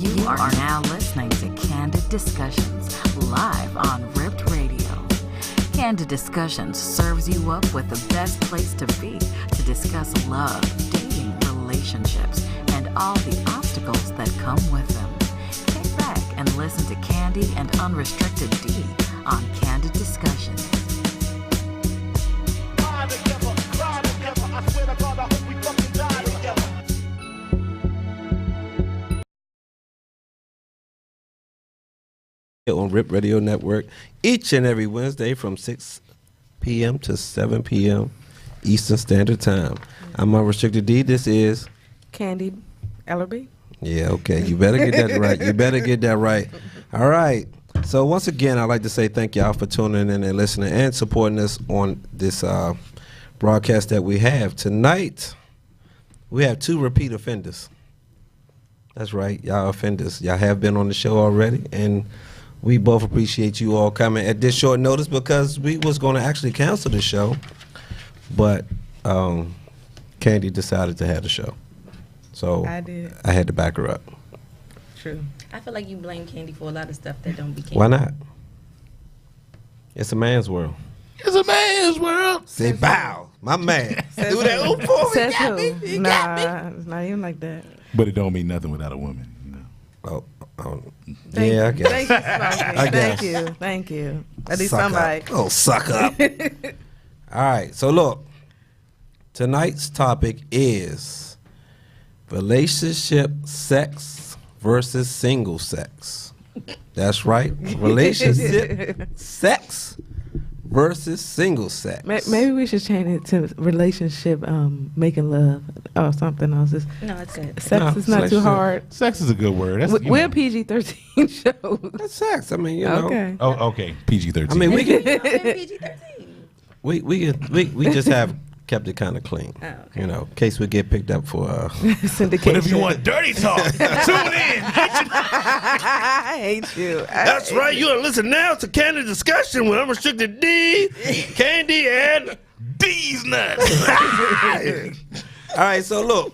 You are now listening to Candid Discussions, live on Ripped Radio. Candid Discussions serves you up with the best place to be to discuss love, dating, relationships, and all the obstacles that come with them. Kick back and listen to Candy and Unrestricted D on Candid Discussions. On Rip Radio Network each and every Wednesday from 6 p.m. to 7 p.m. Eastern Standard Time. I'm Unrestricted D. This is Candy Ellerby. Yeah, okay. You better get that right. You better get that right. All right. So once again, I'd like to say thank y'all for tuning in and listening and supporting us on this broadcast that we have. Tonight, we have two repeat offenders. That's right. Y'all offenders. Y'all have been on the show already, and we both appreciate you all coming at this short notice because we was going to actually cancel the show, but Candy decided to have the show. So I did. I had to back her up. True. I feel like you blame Candy for a lot of stuff that don't be Candy. Why not? It's a man's world. It's a man's world. Say bow. My man. Do that. Oh, boy, he Says got who? me. He got me. Nah, it's not even like that. But it don't mean nothing without a woman. You know? Yeah, I guess. Thank you, Smokey. I guess. Thank you. At least Suck somebody. up. Oh, suck up. All right. So look, tonight's topic is relationship sex versus single sex. That's right. Relationship sex versus single sex. Maybe we should change it to relationship making love or something else. No, it's good. Sex is not too hard. Sex is a good word. That's, We're a PG-13 show. That's sex. I mean, you know. Okay. Oh, okay. PG-13. I mean, we can, PG-13. we just have kept it kind of clean. Oh, okay. You know, in case we get picked up for Syndication. But if you want dirty talk, tune in. I hate you. That's right. You're listen now to Candid Discussion with Unrestricted D, Candy, and D's nuts. all right. So look,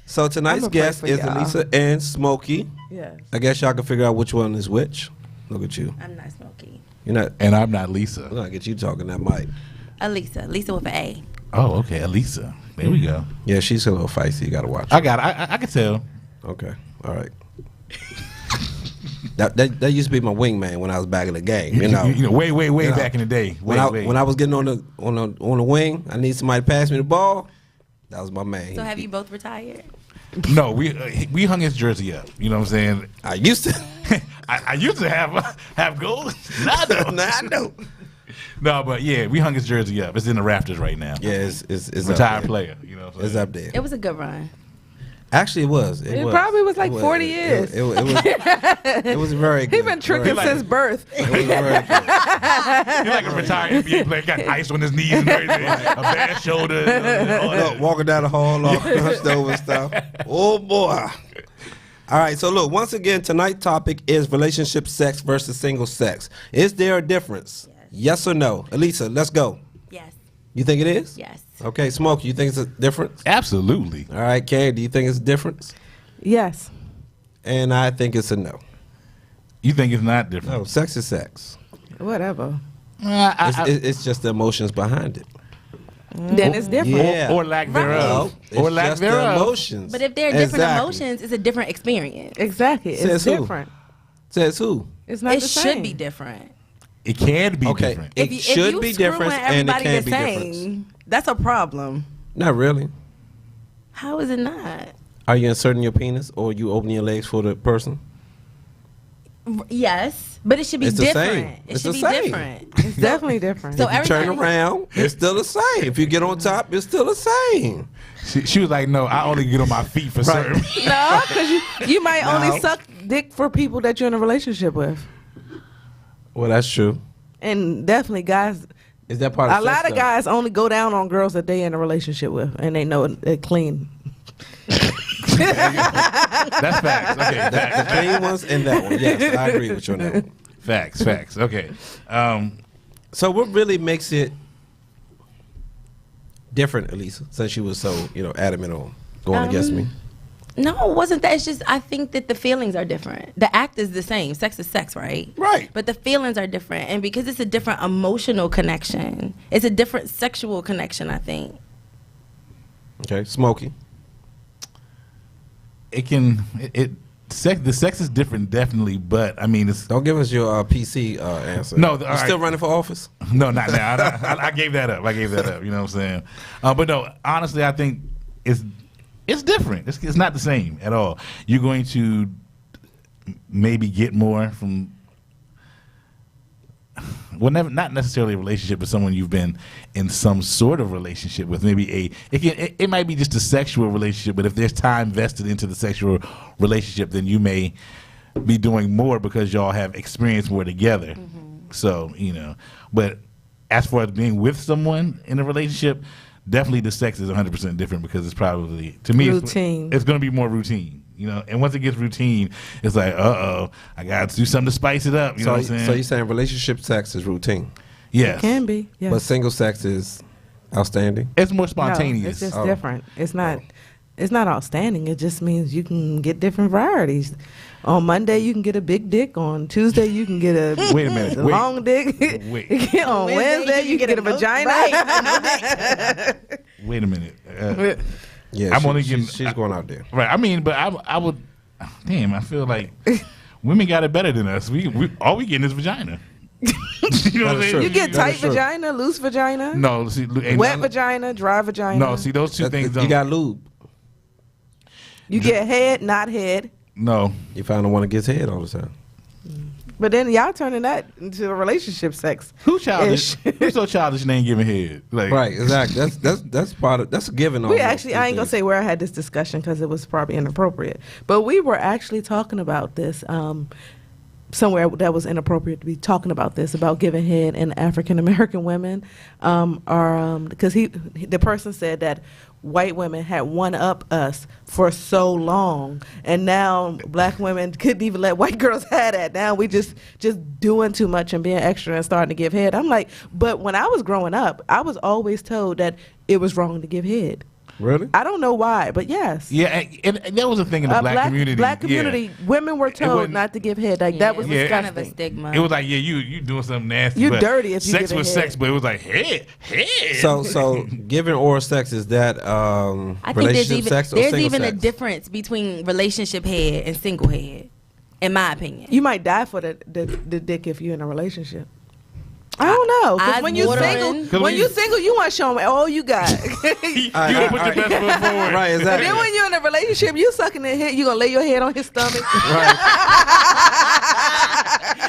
so tonight's I'ma pray guest for is y'all. Elisa and Smokey. Yes. I guess y'all can figure out which one is which. Look at you. I'm not Smokey. You're not. And I'm not Lisa. We're gonna get you talking that mic. Lisa with an A. Oh, okay. Elisa. There we go. Yeah, she's a little feisty. You gotta watch. I got it. I can tell. Okay. All right. That used to be my wingman when I was back in the game. You know, way You know, back in the day. when I was getting on the wing, I need somebody to pass me the ball. That was my man. So have you both retired? No, we hung his jersey up. You know what I'm saying? I used to. I used to have gold. Now I don't. Nah, I know. No, but yeah, we hung his jersey up. It's in the rafters right now. Yeah, it's Retired up there. player. You know what I'm It's saying? up there. It was a good run. Actually, it was. It probably was like 40 years. It was very good. He been tricking Like- since birth. It was very good. He's like a retired NBA player. Got ice on his knees and everything. A bad shoulder. All that. Look, walking down the hall, all hunched over and stuff. Oh boy! All right, so look. Once again, tonight's topic is relationship sex versus single sex. Is there a difference? Yes or no? Elisa, let's go. Yes. You think it is? Yes. Okay, Smoke, you think it's a difference? Absolutely. All right, Candy, do you think it's a difference? Yes. And I think it's a no. You think it's not different? No, sex is sex. Whatever. It's just the emotions behind it. Then it's different. Yeah. Or lack thereof. It's Or lack just the thereof. emotions. But if there are different Exactly. emotions, it's a different experience. Exactly. Says It's who? different. Says who? It's not It the should same. be different. It can be Okay. different. It should be different and it everybody can the be different. same, that's a problem. Not really. How is it not? Are you inserting your penis or you opening your legs for the person? Yes, but it should be It's the different. same. It It's should the be same. different. It's definitely different. So If you turn everybody- around, it's still the same. If you get on top, it's still the same. She was like, no, I only get on my feet for certain. No, because you might No. only suck dick for people that you're in a relationship with. Well, that's true. And definitely guys, Is that part of a sex, lot of though? guys only go down on girls that they in a relationship with and they know they're clean. That's facts. Okay, The facts. clean ones and that one. Yes, I agree with you on that one. Facts. Okay. So what really makes it different, Elisa, since you were so, adamant on going against me? No, it wasn't that. It's just I think that the feelings are different. The act is the same. Sex is sex, right? Right. But the feelings are different, and because it's a different emotional connection, it's a different sexual connection. I think. Okay, Smokey. The sex is different, definitely, but I mean, it's Don't give us your PC answer. No, you all still right. running for office? no, not now. I gave that up. You know what I'm saying? But no, honestly, I think it's different. It's not the same at all. You're going to maybe get more from. Well, not necessarily a relationship with someone you've been in some sort of relationship with. Maybe it might be just a sexual relationship, but if there's time vested into the sexual relationship, then you may be doing more because y'all have experienced more together. So, but as far as being with someone in a relationship, definitely the sex is 100% different because it's probably, to me, Routine. it's going to be more routine. And once it gets routine, it's like, I got to do something to spice it up. You know what I'm saying? So you're saying relationship sex is routine, Yes. Can be. Yes. but single sex is outstanding? It's more No, spontaneous. it's just different. It's not outstanding. It just means you can get different varieties. On Monday you can get a big dick. On Tuesday you can get a Wait a minute. a long dick. Wait. On Wednesday you can get a vagina. Wait a minute. Yeah, I'm only getting- she's going out there. Right. I mean, but I would. Damn, I feel like women got it better than us. We all we getting is vagina. You know what I'm That is saying? true. You get That tight is true. vagina, loose vagina, No, see, wet vagina, dry vagina. No, see those two things. You Don't, got lube. You get head, not head. no. You find the one that gets head all the time. But then y'all turning that into a relationship sex. Who childish? Who's so childish and ain't giving head? Like, Right, exactly. That's part of that's a given. We almost, actually, I ain't gonna these say where I had this discussion because it was probably inappropriate. But we were actually talking about this somewhere that was inappropriate to be talking about this, about giving head in African American women, because the person said that white women had one up us for so long, and now black women couldn't even let white girls have that. Now we just doing too much and being extra and starting to give head. I'm like, but when I was growing up, I was always told that it was wrong to give head. days. Really? I don't know why, but yes. Yeah, and that was a thing in the black community. Black Yeah. community, women were told wasn't- not to give head. Like that was Yeah. It's kind of a disgusting. stigma. It was like, yeah, you doing something nasty. You but dirty if you sex give a was head. sex, but it was like head. So giving oral sex, is that I think relationship sex or there's single even a sex? difference between relationship head and single head, in my opinion. You might die for the dick if you're in a relationship. I don't know. Because Eyes when you're watering. single, 'Cause when you're single, you want to show them all you got. You gonna put your best foot forward. Right, exactly. Then when you're in a relationship, you sucking their head. You gonna lay your head on his stomach. Right.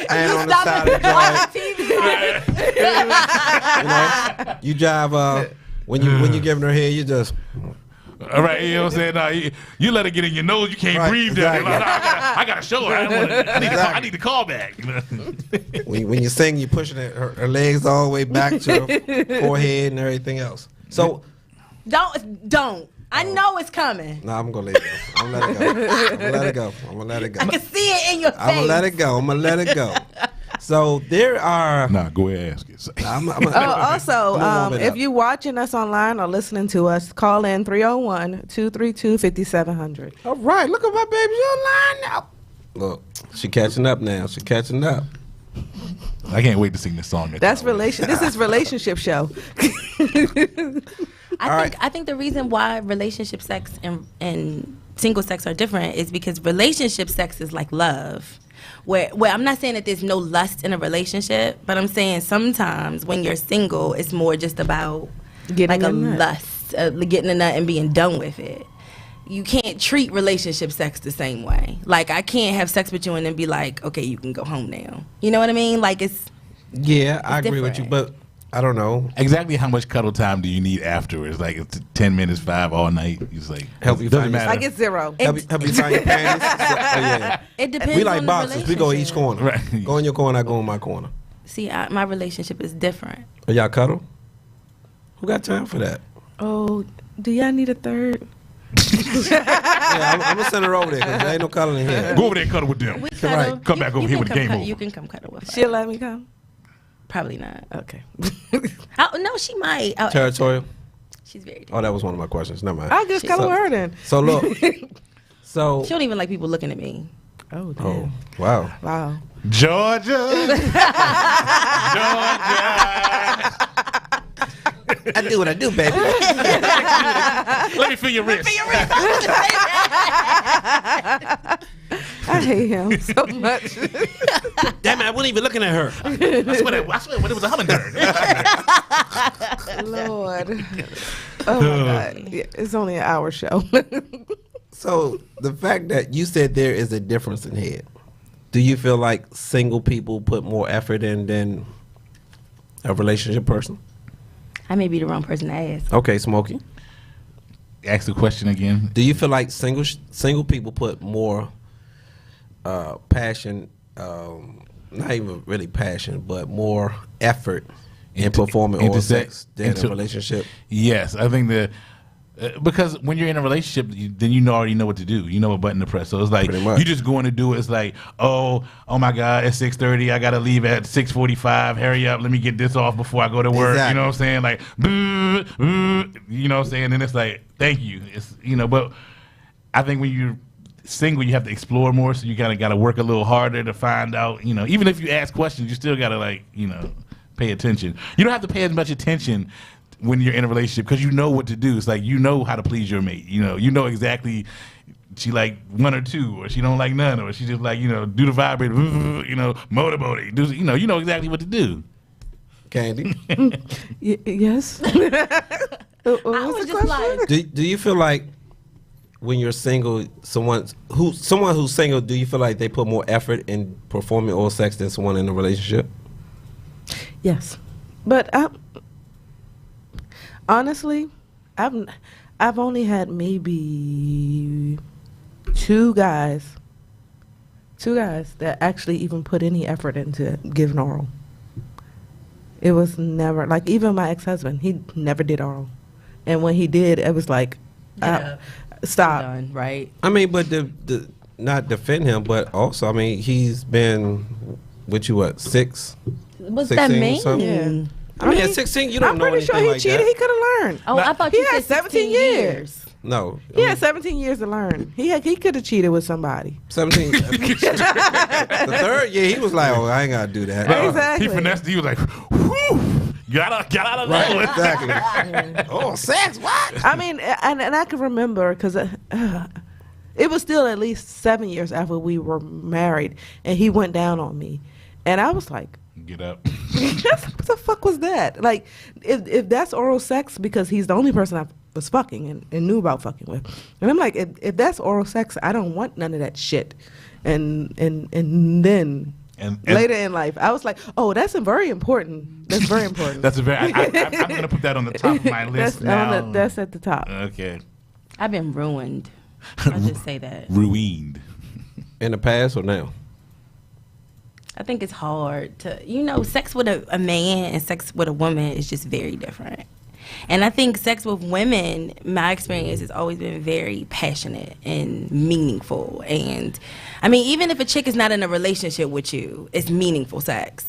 And on the side of the joint, you drive. When you giving her head, you just All right, you know what I'm saying? No, you let it get in your nose, you can't Right, breathe there. exactly. Like, I got to show her. I need to call back. when you sing, you pushing her legs all the way back to her forehead and everything else. So Don't. I know it's coming. no, I'm gonna let it go. I'm gonna let it go. I'm gonna let it go. I can see it in your face. I'm gonna let it go. I'm gonna let it go. So there are. Nah, go ahead and ask it. Also, warm it if up. you're watching us online or listening to us, call in 301-232-5700. All right, look at my baby. She online now. Look, she catching up now. She catching up. I can't wait to sing this song. This is relationship show. I think the reason why relationship sex and single sex are different is because relationship sex is like love. Where I'm not saying that there's no lust in a relationship, but I'm saying sometimes when you're single, it's more just about Getting like a a nut. lust, getting a nut and being done with it. You can't treat relationship sex the same way. Like I can't have sex with you and then be like, okay, you can go home now. You know what I mean? Like it's Yeah, I agree with you, different. but I don't know. Exactly how much cuddle time do you need afterwards? Like it's 10 minutes, 5 all night. It's like Help you doesn't find matter. I get 0. Help you find your panties. Yeah. it depends. We like on boxes. The We go each relationship. corner. Right. Go in your corner. I go in my corner. See, my relationship is different. Are y'all cuddle? Who got time for that? Oh, do y'all need a third? Yeah, I'm gonna send her over there because there ain't no cuddling here. Go over there and cuddle with them. We Right. cuddle. Come back over here can with the come game cut- over. You can come cuddle with her. She'll let me come? Probably not. Okay. No, she might. I'll ask her. Territorial. She's very. Oh, that was one of my questions. Never mind. I'll just cuddle So- her then. So look, So, She don't even like people looking at me. Oh, damn. oh, wow. Wow. Georgia. Georgia. I do what I do, baby. Let me feel your wrist. I hate him so much. Damn it, I wasn't even looking at her. I swear when it was a hummingbird. Lord. Oh, my God. Yeah, it's only an hour show. So, the fact that you said there is a difference in head, do you feel like single people put more effort in than a relationship person? I may be the wrong person to ask. Okay, Smokey. Ask the question again. Do you feel like single people put more passion, not even really passion, but more effort in performing oral sex than a relationship? Yes, I think that because when you're in a relationship, then you already know what to do. You know what button to press. So it's like you just going to do it. It's like, oh my God, it's 6:30. I gotta leave at 6:45. Hurry up, let me get this off before I go to work. Exactly. You know what I'm saying? Like, you know what I'm saying? And it's like, thank you. It's but I think when you're single, you have to explore more. So you gotta work a little harder to find out. Even if you ask questions, you still gotta pay attention. You don't have to pay as much attention when you're in a relationship because you know what to do. It's like you know how to please your mate. You know exactly she like one or two, or she don't like none, or she just like do the vibrator, motorboating. You know exactly what to do. Candy, Yes. I was just like, do you feel like when you're single, someone who's single, do you feel like they put more effort in performing oral sex than someone in a relationship? Yes. But honestly, I've only had maybe two guys that actually even put any effort into giving oral. It was never like, even my ex-husband, he never did oral, and when he did, it was like, stop. done, right? I mean, but the not defend him, but also, I mean, he's been with you what, 6? What's 16 that mean? something? Yeah. I mean, at 16, you don't I'm know pretty anything sure he like cheated. that. He could have learned. Oh, I thought He you had said 17 years. No, He had 17 years to learn. He could have cheated with somebody. 17. The third year, he was like, "Oh, I ain't gotta do that." Exactly. He finessed. He was like, whew, got out of Right, that one. exactly. Oh, sex? What? I mean, and I can remember because it was still at least 7 years after we were married, and he went down on me, and I was like, Get up. what the fuck was that? Like, if that's oral sex, because he's the only person I was fucking and knew about fucking with, and I'm like, if that's oral sex, I don't want none of that shit. And then And later in life, I was like, oh, that's very important. That's very important. That's a very. I'm gonna put that on the top of my list now. That's at the top. Okay. I've been ruined. I'll just say that. Ruined. In the past or now? I think it's hard to, sex with a man and sex with a woman is just very different. And I think sex with women, my experience has always been very passionate and meaningful. And I mean, even if a chick is not in a relationship with you, it's meaningful sex.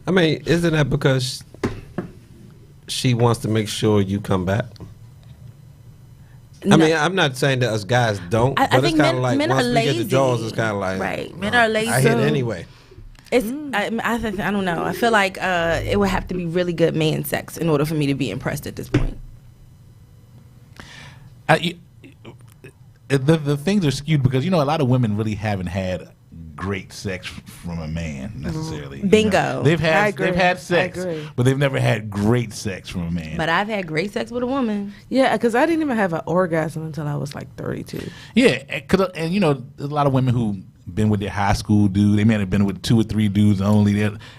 I mean, isn't that because she wants to make sure you come back? I mean, I'm not saying that us guys don't, but it's kind of like men once are we lazy. get the jaws, it's kind of like, right. Men are lazy. I hit anyway. It's I don't know. I feel like it would have to be really good man sex in order for me to be impressed at this point. The things are skewed because a lot of women really haven't had great sex from a man necessarily. Bingo. They've I had agree. sex, I agree. but they've never had great sex from a man. But I've had great sex with a woman. Yeah, because I didn't even have an orgasm until I was like 32. Yeah, and there's a lot of women who been with their high school dude. They may have been with 2 or 3 dudes only.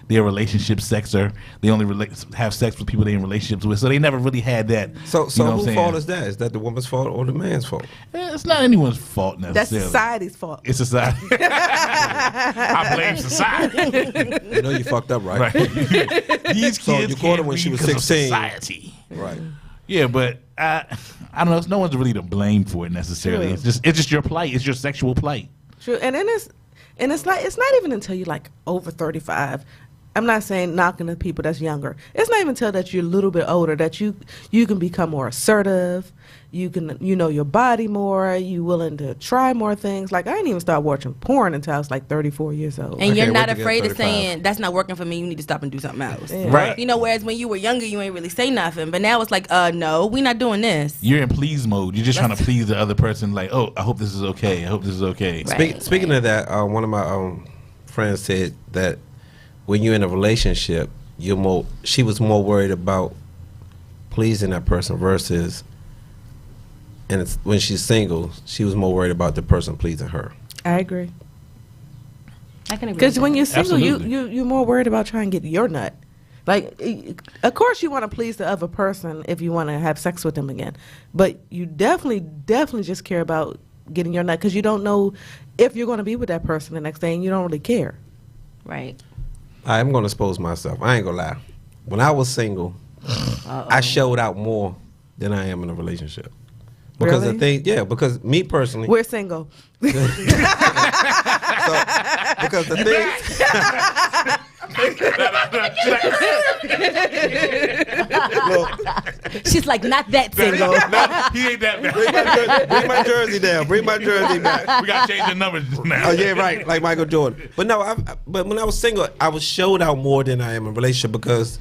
They're relationship sexer. They only have sex with people they're in relationships with. So they never really had that. So you know what I'm whose saying? fault is that? Is that the woman's fault or the man's fault? It's not anyone's fault That's necessarily. society's fault. It's society. I blame society. You know you fucked up, right? Right. These kids So you caught her when she was 16. Society. Right. Yeah, but I don't know. No one's really to blame for it necessarily. True. It's just your plight. It's your sexual plight. True, and then it's not even until you like over 35 I'm not saying knocking the people that's younger. It's not even until that you're a little bit older that you can become more assertive. You can, you know your body more. You willing to try more things. Like, I didn't even start watching porn until I was like 34 years old. And you're Okay, not wait to get afraid of 35. saying, that's not working for me, you need to stop and do something else. Yeah. Right. You know, whereas when you were younger, you ain't really say nothing. But now it's like, no, we not doing this. You're in please mode. You're just trying to please the other person. Like, oh, I hope this is okay. I hope this is okay. Right. Speaking of that, one of my friends said that when you're in a relationship, she was more worried about pleasing that person versus, and when she's single, she was more worried about the person pleasing her. I agree. I can agree. Because when you're single, Absolutely. you're more worried about trying to get your nut. Like, of course, you want to please the other person if you want to have sex with them again, but you definitely just care about getting your nut because you don't know if you're going to be with that person the next day, and you don't really care. Right. I'm going to expose myself. I ain't going to lie. When I was single, I showed out more than I am in a relationship. Because Really? the thing, yeah, because me personally, We're single. because the thing, look, She's like, not that single. He ain't that bad. bring my jersey down. Bring my jersey back. We got to change the numbers now. Oh yeah, right, like Michael Jordan. But no, but when I was single, I was showed out more than I am in a relationship because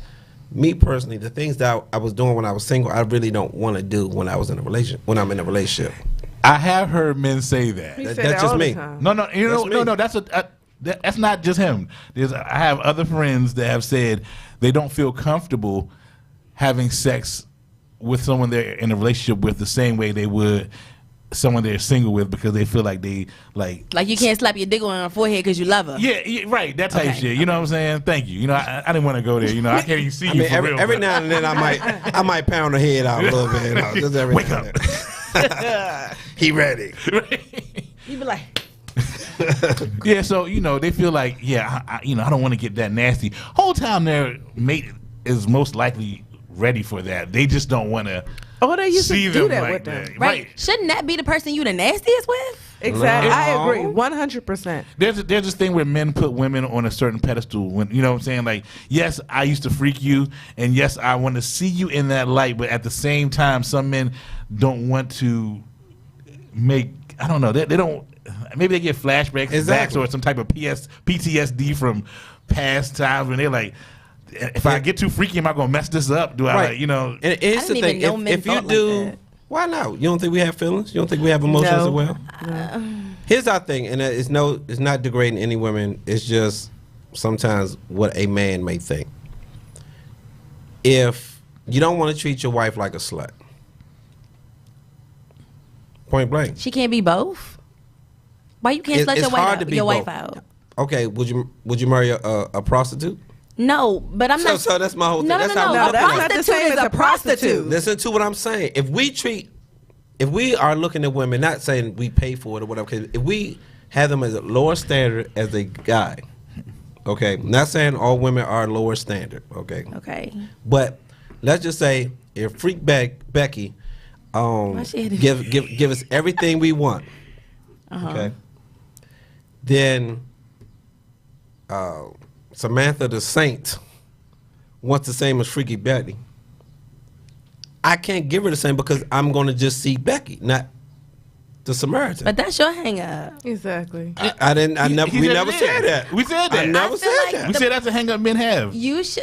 me personally, the things that I was doing when I was single, I really don't want to do when I was in a relationship. When I'm in a relationship, I have heard men say that. We That- say that's that just all the me. time. No, you know, That's me. no. That's not just him. I have other friends that have said they don't feel comfortable having sex with someone they're in a relationship with the same way they would someone they're single with because they feel like they like. Like you can't slap your dick on her forehead because you love her. Yeah, right. That type Okay. shit. You know what I'm saying? Thank you. You know, I didn't want to go there. You know, I can't even see I you mean, for real. every but- now and then I might pound her head out a little bit. You know, just every Wake now up. and then. He ready. You be like, Yeah, so you know they feel like I don't want to get that nasty. Whole time their mate is most likely ready for that. They just don't want to Oh, they used see to do them that like with them. that. right. Shouldn't that be the person you the nastiest with? Exactly. No. I agree. 100%. There's this thing where men put women on a certain pedestal. When you know what I'm saying, like yes, I used to freak you, and yes, I want to see you in that light. But at the same time, some men don't want to make. I don't know. They don't. Maybe they get flashbacks Exactly. or some type of PTSD from past times when they're like, if I get too freaky, am I gonna mess this up? Do I Right. like, you know? And it's I the didn't thing. even know men If you thought like do, that. why not? You don't think we have feelings? You don't think we have emotions No. as well? Here's our thing, and it's not degrading any women. It's just sometimes what a man may think. If you don't want to treat your wife like a slut, point blank. She can't be both. Why you can't slut It's your wife hard out? to be Your wife both. out? Okay, would you marry a prostitute? No, but I'm not. So that's my whole thing. No, no, That's no, how no. we A that's look at it. not the prostitute same is as a a prostitute. prostitute. Listen to what I'm saying. If we are looking at women, not saying we pay for it or whatever, 'cause if we have them as a lower standard as a guy, okay, not saying all women are lower standard, okay, Okay. but let's just say if Freak Becky Why she had to- give us everything we want, okay, then Samantha the Saint wants the same as Freaky Betty. I can't give her the same because I'm going to just see Becky, not the Samaritan. But that's your hang up. Exactly. I didn't. I never. He We said never it said is. that. We said that. I never I said feel like that. We said that's a hang up men have. You should.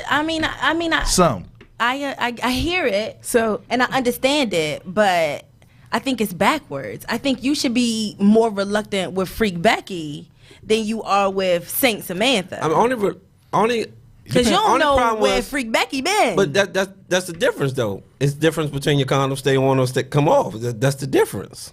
Some. I hear it. So And I understand it, but I think it's backwards. I think you should be more reluctant with Freak Becky than you are with Saint Samantha. I'm only Because you don't only know problem where was- Freak Becky been. But that's the difference, though. It's the difference between your condom stay on or come off. That's the difference.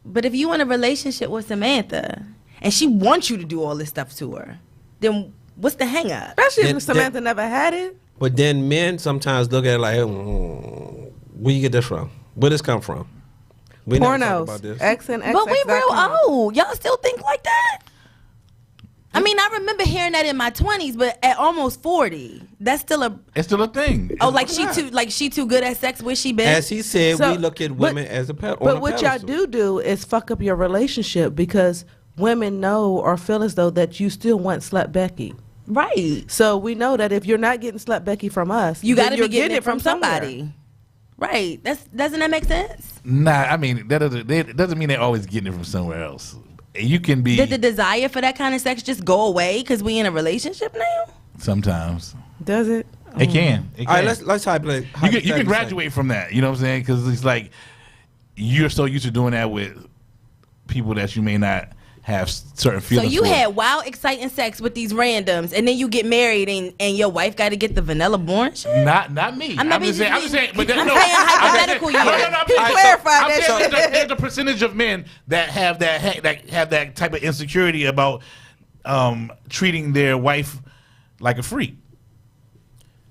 But if you in a relationship with Samantha and she wants you to do all this stuff to her, then what's the hang up? especially Then- if Samantha never had it. But then men sometimes look at it like, where you get this from? Where this come from? We never talk about Pornos. this. X and X. But we real old. Y'all still think like that? I mean, I remember hearing that in my 20s, but at almost 40, that's still a. It's still a thing. Oh, like she too good at sex. Where she been? As he said, So- we look at but- women as a pet. But what y'all do is fuck up your relationship because women know or feel as though that you still want slut Becky. Right. So we know that if you're not getting Slut Becky from us, You then got to you're be getting it from somewhere. somebody. Right. Doesn't that make sense? Nah, I mean that doesn't mean they're always getting it from somewhere else. You can be Did the desire for that kind of sex just go away because we in a relationship now? sometimes. Does it? It can. It All right, can. let's You can graduate from that. You know what I'm saying? Because it's like you're so used to doing that with people that you may not have certain So feelings. you for. had wild, exciting sex with these randoms, and then you get married, and your wife got to get the vanilla born shit. Not me. I'm not just being- saying. But I'm no, saying I'm hypothetical saying- here. I'm He saying- clarified I'm that saying shit. there's a percentage of men that have that type of insecurity about treating their wife like a freak.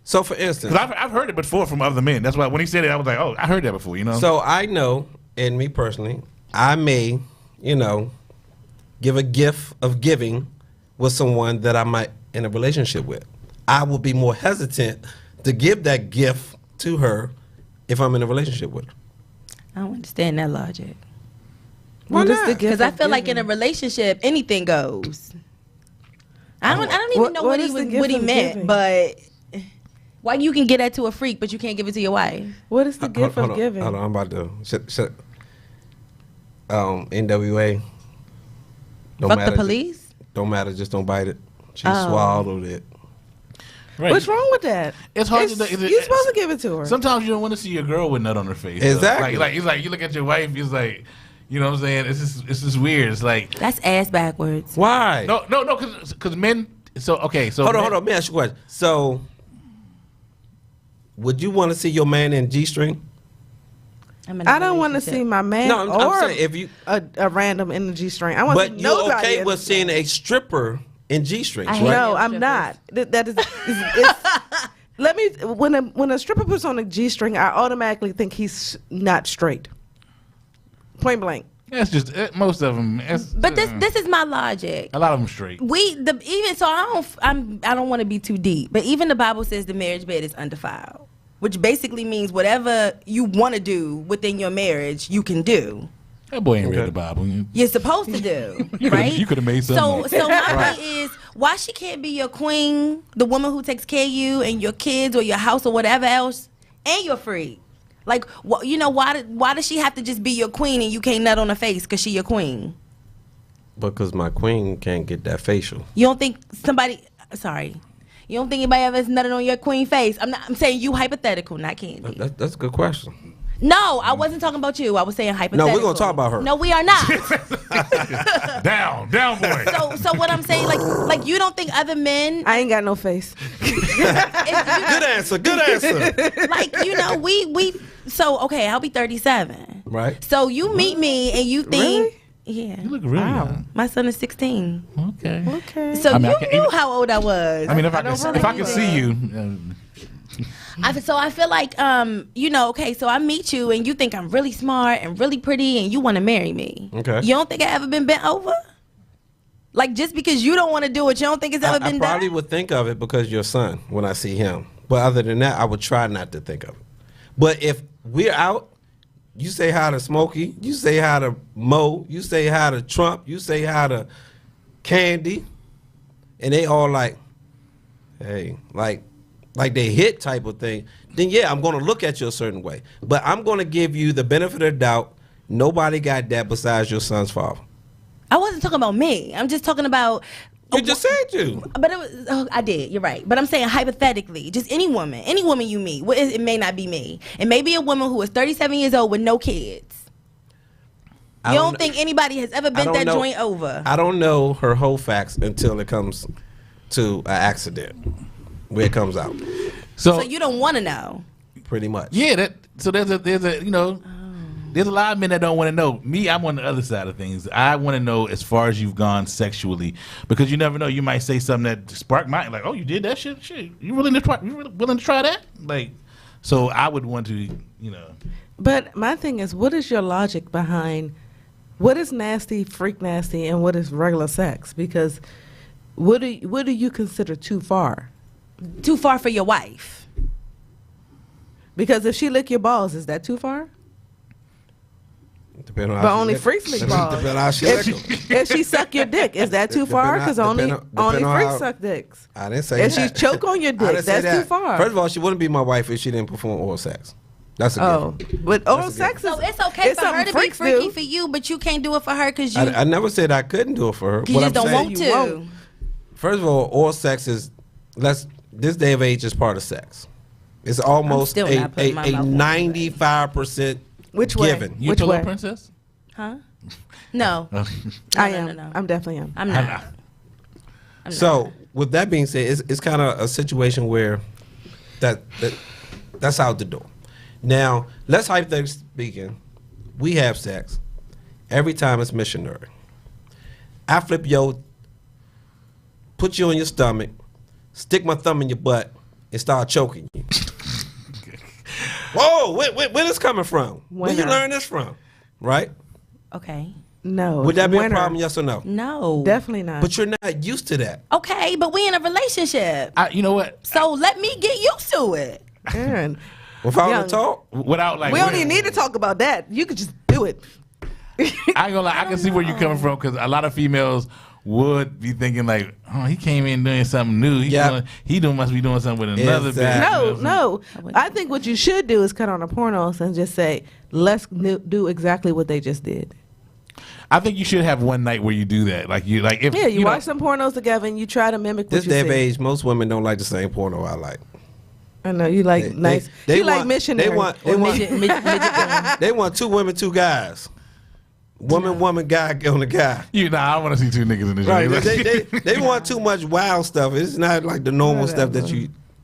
So for instance, Because I've heard it before from other men. That's why when he said it, I was like, oh, I heard that before. You know. so I know, and me personally, I may, give a gift of giving with someone that I might in a relationship with. I will be more hesitant to give that gift to her if I'm in a relationship with her. I don't understand that logic. What is the gift Because I of feel like in a giving? relationship, anything goes. I don't even What- know what what is the gift what he of meant, giving? but why you can get that to a freak, but you can't give it to your wife? What is the gift Hold of on, giving? Hold on, I'm about to. NWA. Fuck the police? Don't matter, just don't bite it. She Oh. swallowed it. Right. What's wrong with that? It's hard to. You're supposed to give it to her. Sometimes you don't want to see your girl with nut on her face. Exactly. Like it's like you look at your wife. It's like, you know what I'm saying? It's just weird. It's like That's ass backwards. Why? no, because men. So okay, so Hold on, men- Let me ask you a question. So, would you want to see your man in G-string? I'm in a I don't want to relationship. see my man No, I'm or saying if you- a random in the G string. I want to But see you nobody. okay in with the- seeing a stripper in G-strings, I right? hate No, Male I'm not. That is. It's, let me. When a stripper puts on a G string, I automatically think he's not straight. Point blank. That's just most of them. But this is my logic. a lot of them straight. I don't want to be too deep, but even the Bible says the marriage bed is undefiled, which basically means whatever you want to do within your marriage, you can do. That boy ain't Okay. read the Bible. You're supposed to do, You right? coulda made something So, up. so my thing is, why she can't be your queen, the woman who takes care of you and your kids or your house or whatever else, and you're free? Like, why does she have to just be your queen and you can't nut on her face because she your queen? Because my queen can't get that facial. You don't think you don't think anybody ever has nutted on your queen face? I'm saying you hypothetical, not Candy. That's a good question. No, I wasn't talking about you. I was saying hypothetical. we're gonna talk about her. No, we are not. down, boy. so what I'm saying, like you don't think other men, I ain't got no face. Good answer. Good answer. like we so okay, I'll be 37. Right. So you meet me and you think, yeah, You look really young. my son is 16. Okay. Okay. So I mean, I you can't knew even- how old I was. I mean, if I don't can believe see you, So I feel like, okay, so I meet you and you think I'm really smart and really pretty and you want to marry me. Okay. You don't think I ever been bent over? Like just because you don't want to do it, you don't think it's ever I been probably done? would think of it because your son when I see him. But other than that, I would try not to think of it. But if we're out, you say hi to Smokey, you say hi to Mo, you say hi to Trump, you say hi to Candy, and they all like, hey, like they hit type of thing, then yeah, I'm gonna look at you a certain way. But I'm gonna give you the benefit of the doubt. Nobody got that besides your son's father. I wasn't talking about me. I'm just talking about. You just said you. But it was, I did. You're right. But I'm saying hypothetically, just any woman you meet. It may not be me. It may be a woman who is 37 years old with no kids. I You don't kn- think anybody has ever I bent don't that know- joint over? I don't know her whole facts until it comes to an accident where it comes out. So you don't want to know. Pretty much. yeah, there's a there's a lot of men that don't want to know. Me, I'm on the other side of things. I want to know as far as you've gone sexually, because you never know. You might say something that spark my like, oh, you did that shit. Shit, you willing to try that? Like, so I would want to, But my thing is, what is your logic behind what is nasty, freak nasty, and what is regular sex? Because what do you consider too far? Too far for your wife. Because if she lick your balls, is that too far? Depending on But how she only lick 'em. freaks lick balls. Depending on how she lick 'em. If she suck your dick, is that too far? Because only depend on freaks how- suck dicks. I didn't say If that. she choke on your I dick, didn't say that's too that. far. First of all, she wouldn't be my wife if she didn't perform oral sex. That's a Oh, given. but oral That's a sex is So it's okay for her something to be freaks freaky do. for you, but you can't do it for her because you, I never said I couldn't do it for her. you What just I'm don't saying- want You to. won't. First of all, oral sex is this day of age is part of sex. It's almost still not putting my a mouth on it. 95% Which way? given. You a Which pillow way? princess? Huh? No. I no, am. no, no. I'm definitely am. I'm not. I'm So not. with that being said, it's kind of a situation where that's out the door. Now, let's hypothetically speaking, we have sex. Every time it's missionary. I flip put you on your stomach, stick my thumb in your butt, and start choking you. Whoa, where this coming from? Where you Winner. learn this from? Right? Okay. No. Would that be a winner. problem, yes or no? No. Definitely not. But you're not used to that. Okay, but we in a relationship. You know what? So let me get used to it. Aaron, Without Young. a talk, Without like, we don't even need to talk about that. You could just do it. I ain't gonna lie. I can see where you're coming from because a lot of females would be thinking like, oh, he came in doing something new. Yeah. He must be doing something with another Exactly. bitch. No. I think what you should do is cut on a pornos and just say, let's do exactly what they just did. I think you should have one night where you do that. Like if Yeah, you know- watch some pornos together and you try to mimic what this you day of see. age, most women don't like the same porno I like. I know you like nice. You like missionary. They want they want 2 women, 2 guys. Woman, guy on the guy. I want to see 2 niggas in this Right. joint. They want too much wild stuff. It's not like the normal stuff that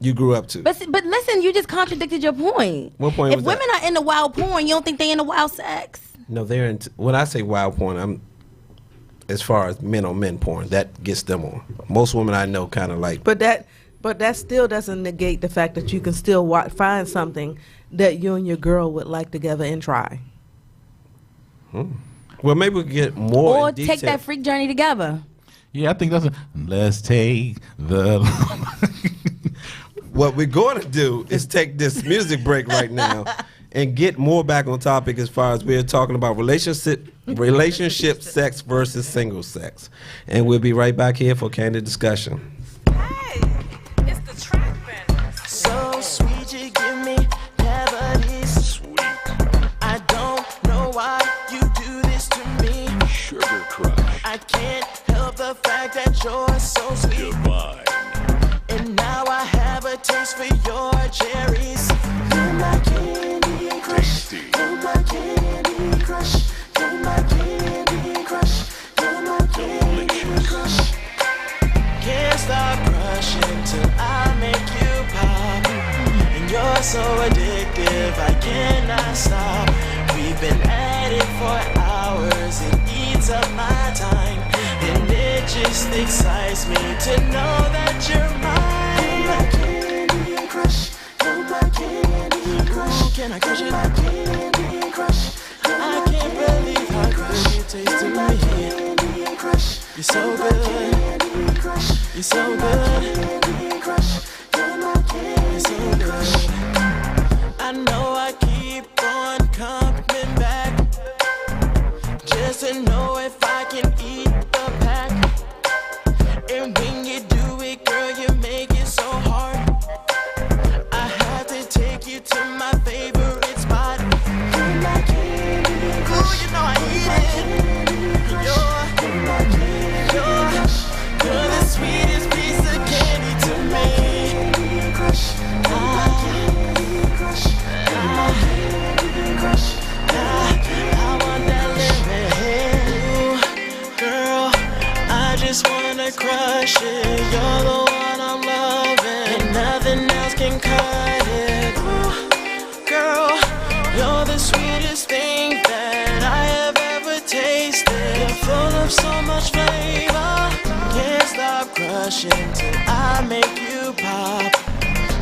you grew up to. But listen, you just contradicted your point. What point If was that? women are into wild porn, you don't think they into wild sex? No, they're into, when I say wild porn, I'm as far as men on men porn, that gets them on. Most women I know kind of like. But that still doesn't negate the fact that you can still find something that you and your girl would like together and try. Well, maybe we can get more. Or in take detail. that freak journey together. Yeah, I think let's take the. What we're going to do is take this music break right now and get more back on topic as far as we're talking about relationship sex versus single sex. And we'll be right back here for Candid Discussion. It's the track band. So sweet, you give me cavities. Sweet. I don't know why you do this to me. Sugar Crush. I can't help the fact that you're so sweet. Divine. And now I have a taste for your cherries. You're my candy crush. Tasty. You're my candy crush. You're my candy crush. You're my candy crush. Can't stop crushing till I make you pop. And you're so addictive, I cannot stop. We've been at it for hours, it eats up my time. And it just excites me to know that you're mine. You're my candy crush. You're my candy crush. Ooh, can I crush it? My candy crush. I can't believe how good you taste to me. You're so good. You're so good. You're so good. I know I keep on coming back just to know if I can eat the pack. And when you do it, girl, you make it so hard. I have to take you to my favorite spot. Ooh, you know I eat it. You're the sweetest piece of candy to me. I want that lemon. Ooh, girl, I just wanna crush it. You're the one I'm loving, and nothing else can cut it. Ooh, girl, you're the sweetest thing that I have ever tasted. You're full of so much flavor. Can't stop crushing till I make you pop.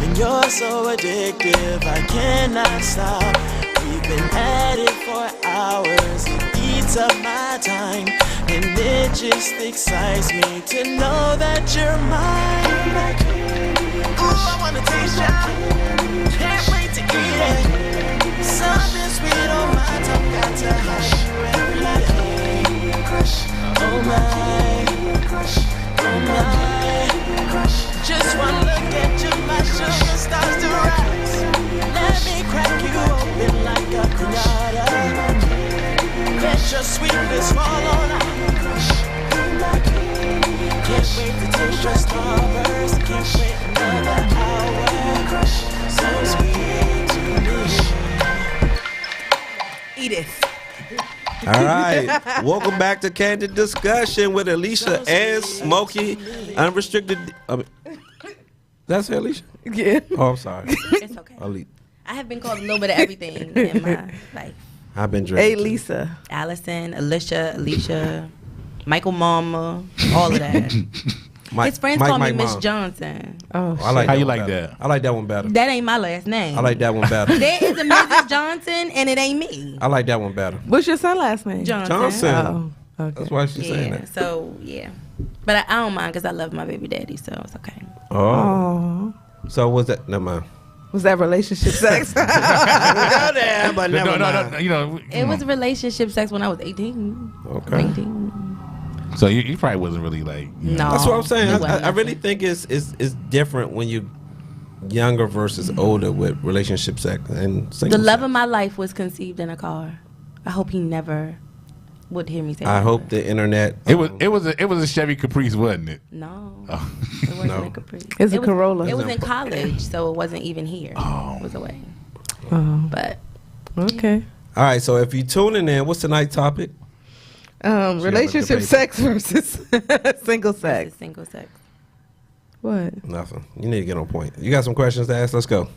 And you're so addictive, I cannot stop. We've been at it for hours, it eats up my time. And it just excites me to know that you're mine. Ooh, I wanna taste ya. Can't wait to eat it. Something sweet on my tongue, got to hush. sweetness fall on our crush. Can't wait to taste your starburst. Can't wait another hour. So sweet to me. Edith. All right. Welcome back to Candid Discussion with Alicia and Smokey. Unrestricted. That's her, Alicia? Yeah. Oh, I'm sorry. It's okay. Ali. I have been called a little bit of everything in my life. I've been drinking. Hey, Lisa. Allison, Alicia, Michael Mama, all of that. His friends call me Miss Mom. Johnson. Oh, I like How that you one like better. that? I like that one better. That ain't my last name. I like that one better. There is a Mrs. Johnson, and it ain't me. I like that one better. what's your son's last name? Johnson. Johnson. Oh, okay. That's why she's saying Yeah, that. so, yeah. But I don't mind because I love my baby daddy, so it's okay. Oh. Oh. So was that? Never mind. Was that relationship sex? Go there, but No, never no, mind. no, you know. It was relationship sex when I was 18. Okay. 19. So you probably wasn't really like. You know. No. That's what I'm saying. it wasn't I really nothing. think it's different when you younger versus older with relationship sex and single The love sex. of my life was conceived in a car. I hope he never would hear me say I that. hope the internet. It was a Chevy Caprice, wasn't it? No. Oh. It wasn't No. a Caprice. It's a It was- Corolla. It was in college, so it wasn't even here. Oh. It was away. Oh, But okay. All right. So if you're tuning in, what's tonight's topic? Relationship debate. sex versus single this sex. is single sex. What? Nothing. You need to get on point. You got some questions to ask? Let's go.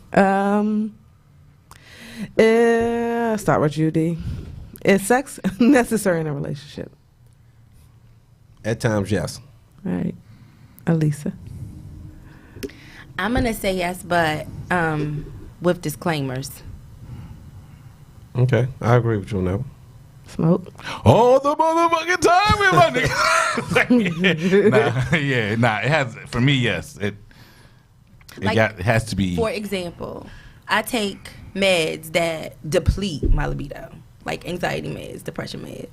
Start with you, D. Is sex necessary in a relationship? At times, yes. All right. Elisa. I'm going to say yes, but with disclaimers. Okay, I agree with you on that one. Smoke. All the motherfucking time with my nigga. Nah. It has for me. Yes, it Like, it has to be. For example, I take meds that deplete my libido, like anxiety meds, depression meds.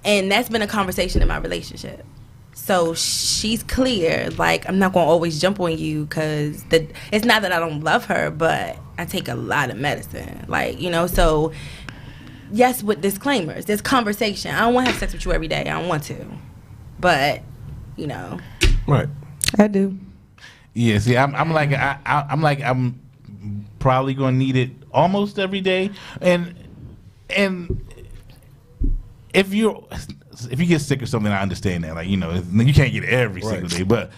And that's been a conversation in my relationship. So she's clear, like, I'm not going to always jump on you because it's not that I don't love her, but I take a lot of medicine. Like, you know, so yes, with disclaimers, there's conversation. I don't want to have sex with you every day. I don't want to. But, you know. Right. I do. Yeah, see, I'm probably gonna need it almost every day, and if you get sick or something, I understand that, like, you know, you can't get it every Right. single day, but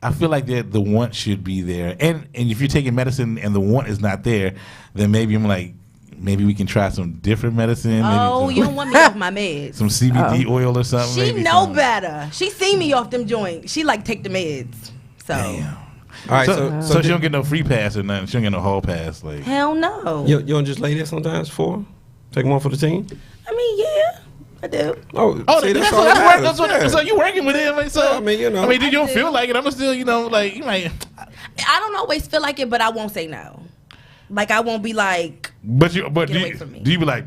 I feel like that the want should be there, and if you're taking medicine and the want is not there, then maybe we can try some different medicine. Oh, maybe you don't want me off my meds. some CBD oil or something. She maybe know some- better. She seen me off them joints. She like take the meds. So Damn. All right. So she don't get no free pass or nothing. She don't get no hall pass. Like, hell no. you don't just lay there sometimes for? Take one for the team? I mean, yeah, I do. Oh, see, that's all that's that what, matters. so you working with him, like, so Yeah, I mean, you know. I mean, you don't I feel do. like it. I'm still, you know, like, you might, I don't always feel like it, but I won't say no. Like I won't be like but Get do away you, from me. do you be like,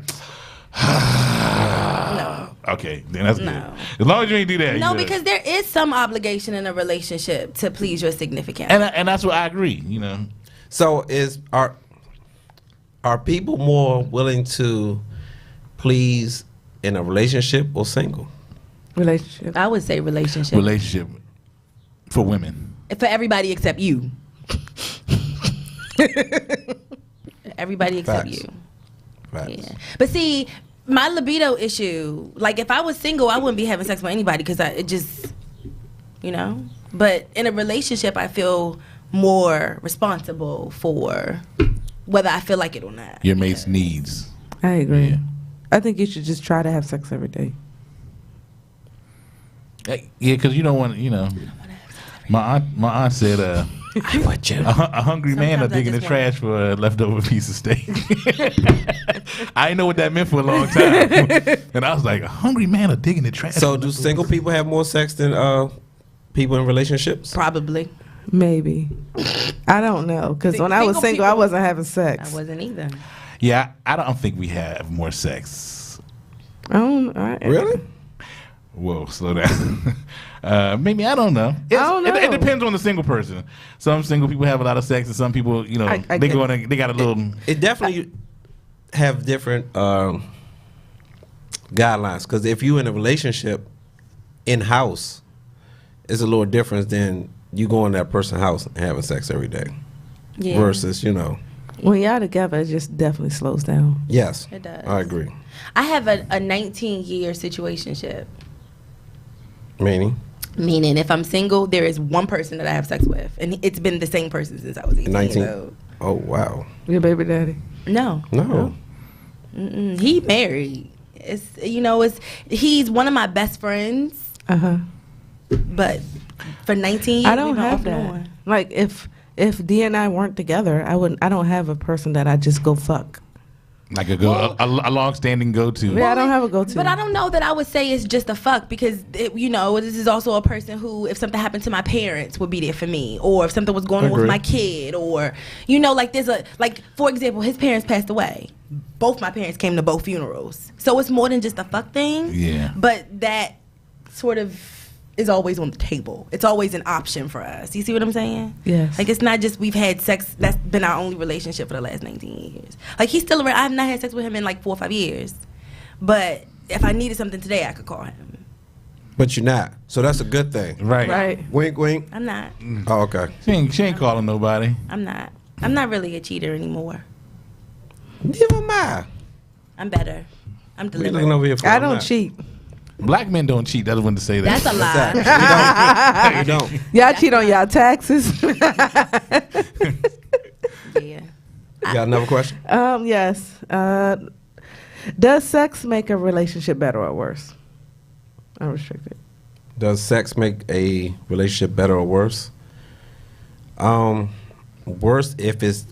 no. okay, then that's No. good. As long as you ain't do that. No, you good. because there is some obligation in a relationship to please your significant. and that's what I agree. You know, So are people more willing to please in a relationship or single? Relationship. I would say relationship relationship for women. for everybody except you. Everybody except Facts. you. Facts. Yeah. But see, my libido issue, like if I was single, I wouldn't be having sex with anybody because it just, you know. But in a relationship, I feel more responsible for whether I feel like it or not. Your mate's needs. I agree. Yeah. I think you should just try to have sex every day. Yeah, because you don't want to, you know. My aunt said, I'm with you. a hungry man Sometimes will I dig in the just trash for a leftover piece of steak. I didn't know what that meant for a long time. And I was like, a hungry man will dig in the trash. So do single people have more sex than people in relationships? Probably. Maybe. I don't know. Because when I was Single single, I people- wasn't having I sex. wasn't either. Yeah, I don't think we have more sex. I don't, Really? Whoa, slow down. Maybe, I don't know. don't know. It depends on the single person. Some single people have a lot of sex, and some people, you know, I they get- got a little. It definitely have different guidelines. Because if you in a relationship in house, it's a little different than you going to that person's house and having sex every day. Yeah. Versus, you know. When y'all together, it just definitely slows down. Yes, It does. I agree. I have a 19-year situationship. Meaning, If I'm single, there is one person that I have sex with, and it's been the same person since I was 18 years 19. old. Oh wow. Your baby daddy. No, No. he married. He's one of my best friends, but for 19 years, I don't we've been have off and that. on. Like if D and I weren't together, I don't have a person that I just go fuck. Like a long-standing go-to. Yeah, I don't have a go-to. But I don't know that I would say it's just a fuck because, this is also a person who, if something happened to my parents, would be there for me. Or if something was going on with Agree. my kid. Or, for example, his parents passed away. Both my parents came to both funerals. So it's more than just a fuck thing. Yeah. But that sort of is always on the table. It's always an option for us. You see what I'm saying? Yes. Like, it's not just we've had sex. That's been our only relationship for the last 19 years. Like, he's still around. I've not had sex with him in like 4 or 5 years. But if I needed something today, I could call him. But you're not. So that's a good thing. Right. Wink, wink. I'm not. Oh, okay. She ain't calling nobody. I'm not. I'm not really a cheater anymore. Never mind. I'm better. I'm We looking deliberate. over here for I I'm don't not. cheat. Black men don't cheat. That's one to say that. That's a lie. Exactly. You don't. Y'all cheat on y'all taxes. Yeah. You got another question? Yes. Does sex make a relationship better or worse? Unrestricted. Does sex make a relationship better or worse? Worse if it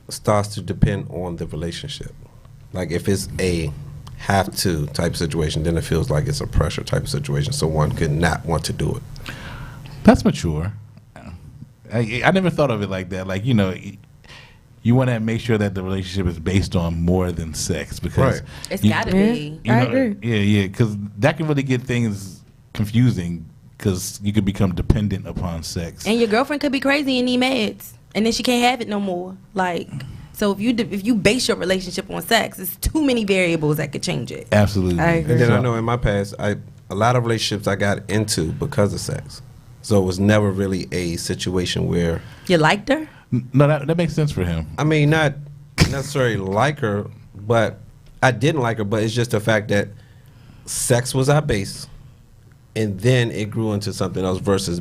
starts to depend on the relationship. Like if it's a have to type situation, then it feels like it's a pressure type of situation. So one could not want to do it. That's mature. I never thought of it like that. Like, you want to make sure that the relationship is based on more than sex because Right. It's you- gotta Yeah. be. you I know, agree. Yeah, because that can really get things confusing because you could become dependent upon sex. And your girlfriend could be crazy and need meds, and then she can't have it no more. Like, so if you base your relationship on sex, it's too many variables that could change it. Absolutely. I agree. And then I So- know in my past, a lot of relationships I got into because of sex. So it was never really a situation where, You liked her? No, that makes sense for him. I mean, not necessarily like her, but I didn't like her, but it's just the fact that sex was our base, and then it grew into something else versus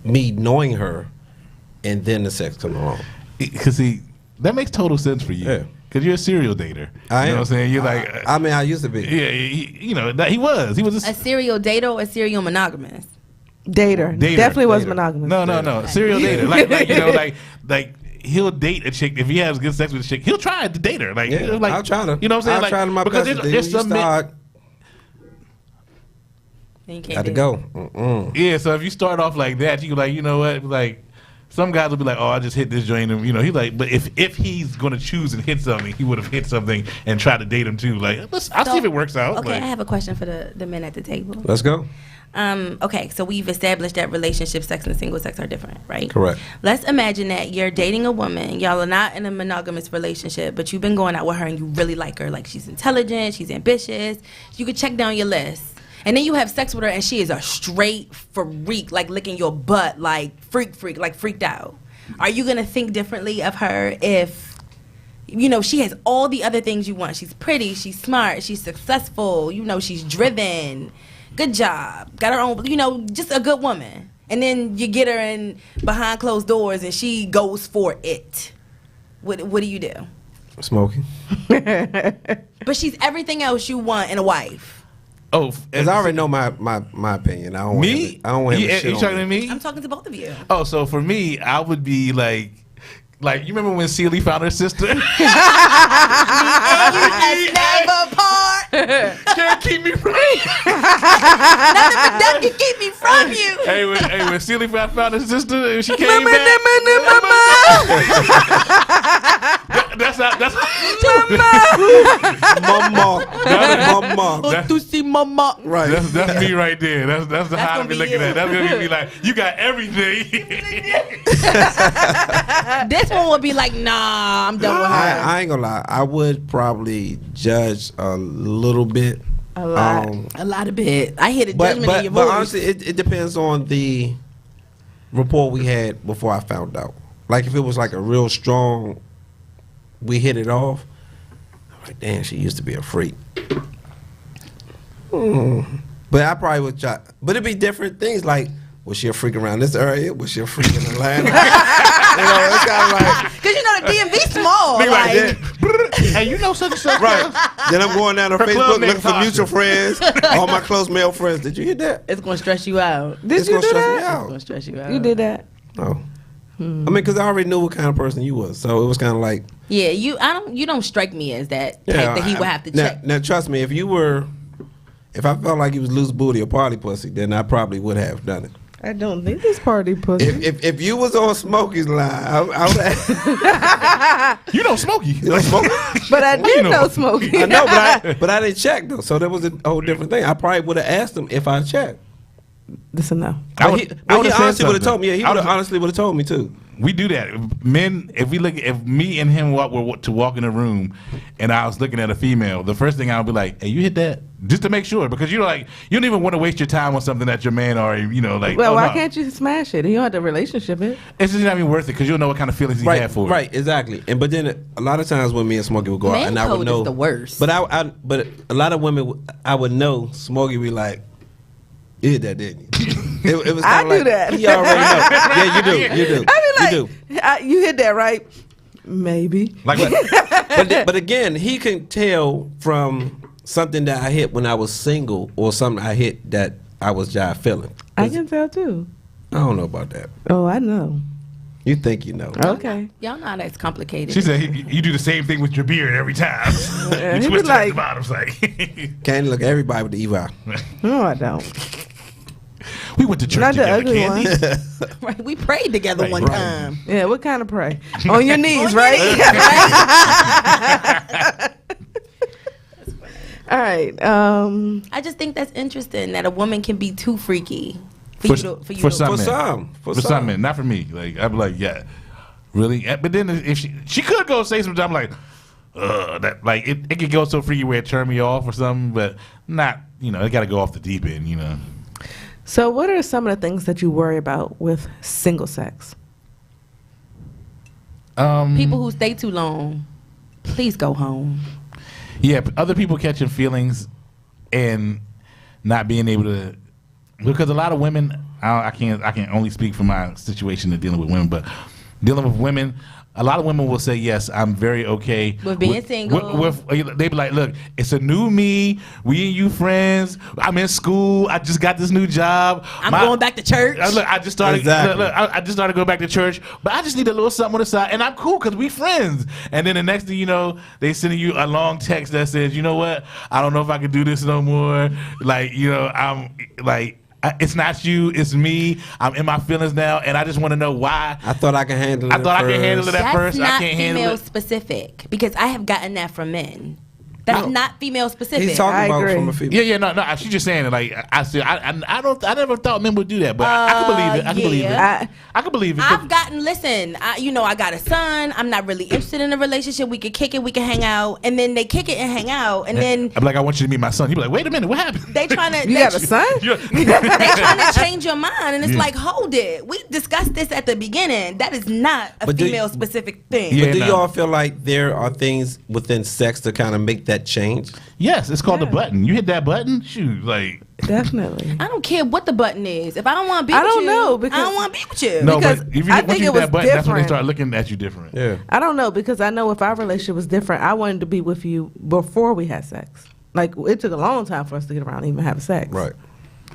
me knowing her, and then the sex coming along. Because that makes total sense for you. Yeah. Because you're a serial dater. I You know am. what I'm saying? You're like, I mean, I used to be. yeah, he was. He was A serial dater or a serial monogamous? Dater. Dater. Definitely was Dater. monogamous. No. Serial dater. Like he'll date a chick. If he has good sex with a chick, he'll try to date her. Like, Yeah, like I'll try to. You know what I'm saying? I'll try to my because best. Then there's you some men, start, Then you can't got to do go. it. yeah. So if you start off like that, you like, you know what? Like some guys will be like, oh, I just hit this joint, and he's like, but if he's gonna choose and hit something, he would have hit something and tried to date him too. Like, I'll see if it works out. Okay, Like, I have a question for the men at the table. Let's go. Okay, so we've established that relationship sex and single sex are different, right? Correct. Let's imagine that you're dating a woman. Y'all are not in a monogamous relationship, but you've been going out with her and you really like her. Like, she's intelligent, she's ambitious. You could check down your list. And then you have sex with her and she is a straight freak, like licking your butt, like freak, like freaked out. Are you going to think differently of her if, she has all the other things you want? She's pretty, she's smart, she's successful, she's driven. Good job. Got her own, just a good woman. And then you get her in behind closed doors and she goes for it. What do you do? Smoking. But she's everything else you want in a wife. oh, Because I already know my opinion. I don't want me. him, I don't want him to You shit on talking me. to me? I'm talking to both of you. Oh, so for me, I would be like you remember when Celie found her sister? Never part. Can't keep me from Nothing can keep me from you. hey, when Celie found her sister, and she came back. That's how. Mama. Mama. To see mama. mama. Right. That's me right there. That's how I gonna be be looking you. at it. That's gonna be like, you got everything. This one would be like, nah, I'm done with her. I ain't gonna lie. I would probably judge a little bit. A lot. A lot of bit. I hear the But judgment in your but voice. honestly, it depends on the rapport we had before I found out. Like if it was like a real strong, we hit it off. I'm like, damn, she used to be a freak. But I probably would try. But it'd be different things. Like, was she a freak around this area? Was she a freak in Atlanta? It's kind of like. Because you know the DMV small. Nigga like Like, that. Hey, you know such and such. Right. Then I'm going down to Her club Facebook name looking for Tasha. mutual friends. All my close male friends. Did you hear that? it's going to stress you out. Did It's you gonna do stress me that? It's out. going to stress you out. You did that? No. I mean, because I already knew what kind of person you was. So it was kind of like. Yeah, you don't strike me as that type that he would have to check. Now, trust me, if I felt like he was loose booty or party pussy, then I probably would have done it. I don't think this party pussy. If you was on Smokey's line, I would have. You know Smokey. You know Smokey? But I did know? know Smokey. I know, but I didn't check though. So that was a whole different thing. I probably would have asked him if I checked. Listen now. But he would've said honestly would have something. told me. Yeah, he I would would've- have honestly would have told me too. We do that. Men, if me and him were to walk in a room and I was looking at a female, the first thing I would be like, hey, you hit that? Just to make sure. Because you don't even want to waste your time on something that your man already, like. Well, oh, why no. can't you smash it? You don't have the relationship it. It's just not even worth it because you'll know what kind of feelings he had for it. Right, exactly. But then a lot of times when me and Smokey would go out, Man and I would code know is the worst. But but a lot of women, I would know Smokey would be like, you did that, didn't you? It was I kinda do like, that. He already know. Yeah, you do. You do. I you be do. like, you hit that right? Maybe. Like, But again, he can tell from something that I hit when I was single or something I hit that I was jive feeling. I can tell too. I don't know about that. Oh, I know. You think you know. Okay. Y'all know how that's complicated. she said, you do the same thing with your beard every time. Yeah, You he twist be it at like- the bottom. It's like, Can't look at everybody with the evil eye. No, I don't. we went to church Not the together, ugly Candy. Right, we prayed together Right, one right. time. Yeah, what kind of pray? On your knees, right? All right. I just think that's interesting that a woman can be too freaky For for some For men. some. For some men, not for me. Like I'd be like, yeah, really. But then if she could go say something, I'm like, that like it could go so freaky where it turn me off or something, but not. It got to go off the deep end. So, what are some of the things that you worry about with single sex? People who stay too long, please go home. Yeah, but other people catching feelings and not being able to, because a lot of women, I can only speak for my situation of dealing with women, but dealing with women, a lot of women will say, yes, I'm very okay With being single. They be like, look, it's a new me. We and you friends. I'm in school. I just got this new job. I'm going back to church. Look, I just started. Exactly. Look, I just started going back to church, but I just need a little something on the side, and I'm cool because we friends. And then the next thing you know, they sending you a long text that says, you know what? I don't know if I can do this no more. Like, I'm like. It's not you, it's me. I'm in my feelings now, and I just want to know why. I thought I could handle it. I thought I could handle it at That's first. not I can't handle female it. specific because I have gotten that from men. That's No. not female specific. He's talking I about agree. from a female. Yeah, no. She's just saying it. Like I said, I never thought men would do that, but I can believe it. I can believe it. yeah. I can believe it. I've gotten, listen, I got a son. I'm not really interested in a relationship. We could kick it, we can hang out. And then they kick it and hang out. And then I'm like, I want you to meet my son. He'd be like, wait a minute, what happened? they trying to, You got a son? they trying to change your mind. And it's Yeah. like, hold it. We discussed this at the beginning. That is not a But do- female specific thing. Yeah. But do no. you all feel like there are things within sex to kind of make that change? Yes, it's called Yeah. the button. You hit that button, shoot, like. Definitely. I don't care what the button is. If I don't want to be I with don't you, know, I because- don't want to be with you. No, Because but if you I hit, once think you it hit that was button, that's when they different. start looking at you different. Yeah. I don't know because I know if our relationship was different, I wanted to be with you before we had sex. Like it took a long time for us to get around and even have sex. Right.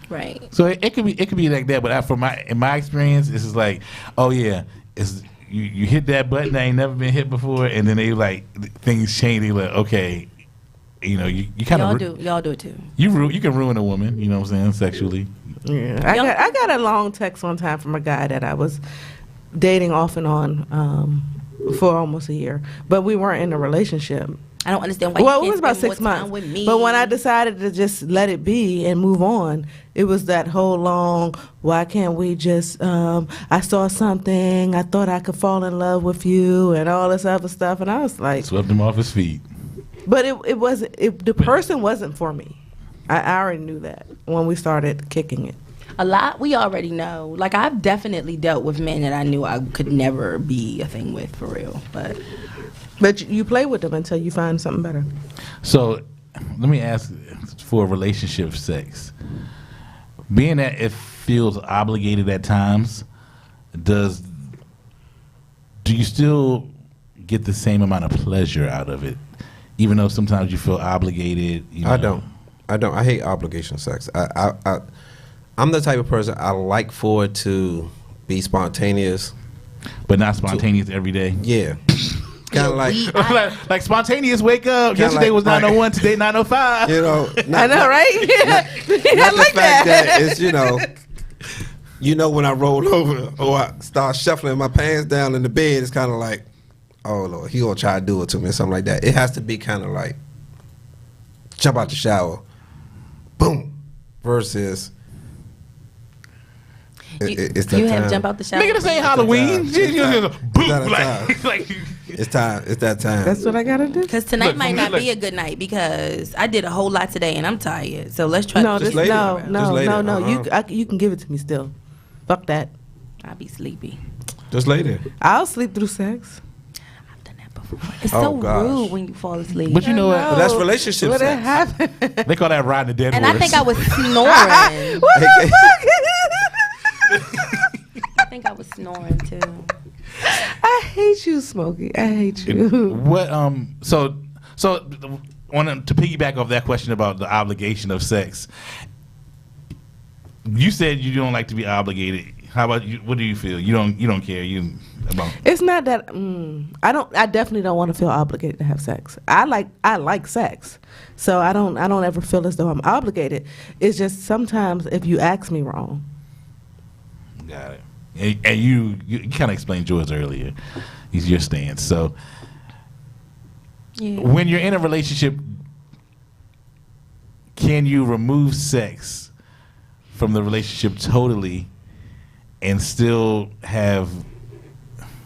Right. So it could be like that, but in my experience, it's just like, oh yeah, it's you hit that button that ain't never been hit before, and then they like things change. They like, okay, you kind of Y'all do it too. you can ruin a woman, you know what I'm saying, sexually. Yeah. I got a long text one time from a guy that I was dating off and on for almost a year, but we weren't in a relationship. I don't understand why Well, you it was can't about spend 6 more time months. with me. But when I decided to just let it be and move on, it was that whole long, why can't we just, I saw something, I thought I could fall in love with you and all this other stuff. And I was like, Swept him off his feet. but it wasn't, the person wasn't for me. I already knew that when we started kicking it. a lot we already know. Like, I've definitely dealt with men that I knew I could never be a thing with, for real. But you play with them until you find something better. So, let me ask for relationship sex. Being that it feels obligated at times, do you still get the same amount of pleasure out of it, even though sometimes you feel obligated? You know? I don't. I hate obligation sex. I'm the type of person I like for it to be spontaneous. But not spontaneous every day. Yeah. Kind of like, like spontaneous wake up. Yesterday like- was 9:01, today 9:05. you know. I know, right? Not I the like fact that. that it's, when I roll over or I start shuffling my pants down in the bed, it's kind of like, oh Lord, he gonna try to do it to me or something like that. It has to be kind of like jump out the shower, boom, versus it's that you time. have jump out the shower. Nigga, this ain't Halloween. Boom, It's like It's time. It's that time. That's what I gotta do. Because tonight Look, might not look. be a good night because I did a whole lot today and I'm tired. So let's try No, to this, later. no, Just no, later. no, no. Uh-uh. You can give it to me still. Fuck that. I'll be sleepy. Just later. I'll sleep through sex. I've done that before. It's Oh, so gosh. rude when you fall asleep. But you know what? But that's relationship What sex. happened? They call that riding the dead and horse. I think I was snoring. What the fuck? I think I was snoring too. I hate you, Smokey. I hate you. What so on to piggyback off that question about the obligation of sex. You said you don't like to be obligated. How about you? What do you feel? You don't care. About It's not that I definitely don't want to feel obligated to have sex. I like sex. So I don't ever feel as though I'm obligated. It's just sometimes if you ask me wrong. Got it. And you kind of explained yours earlier. Is your stance. So Yeah. when you're in a relationship, can you remove sex from the relationship totally and still have?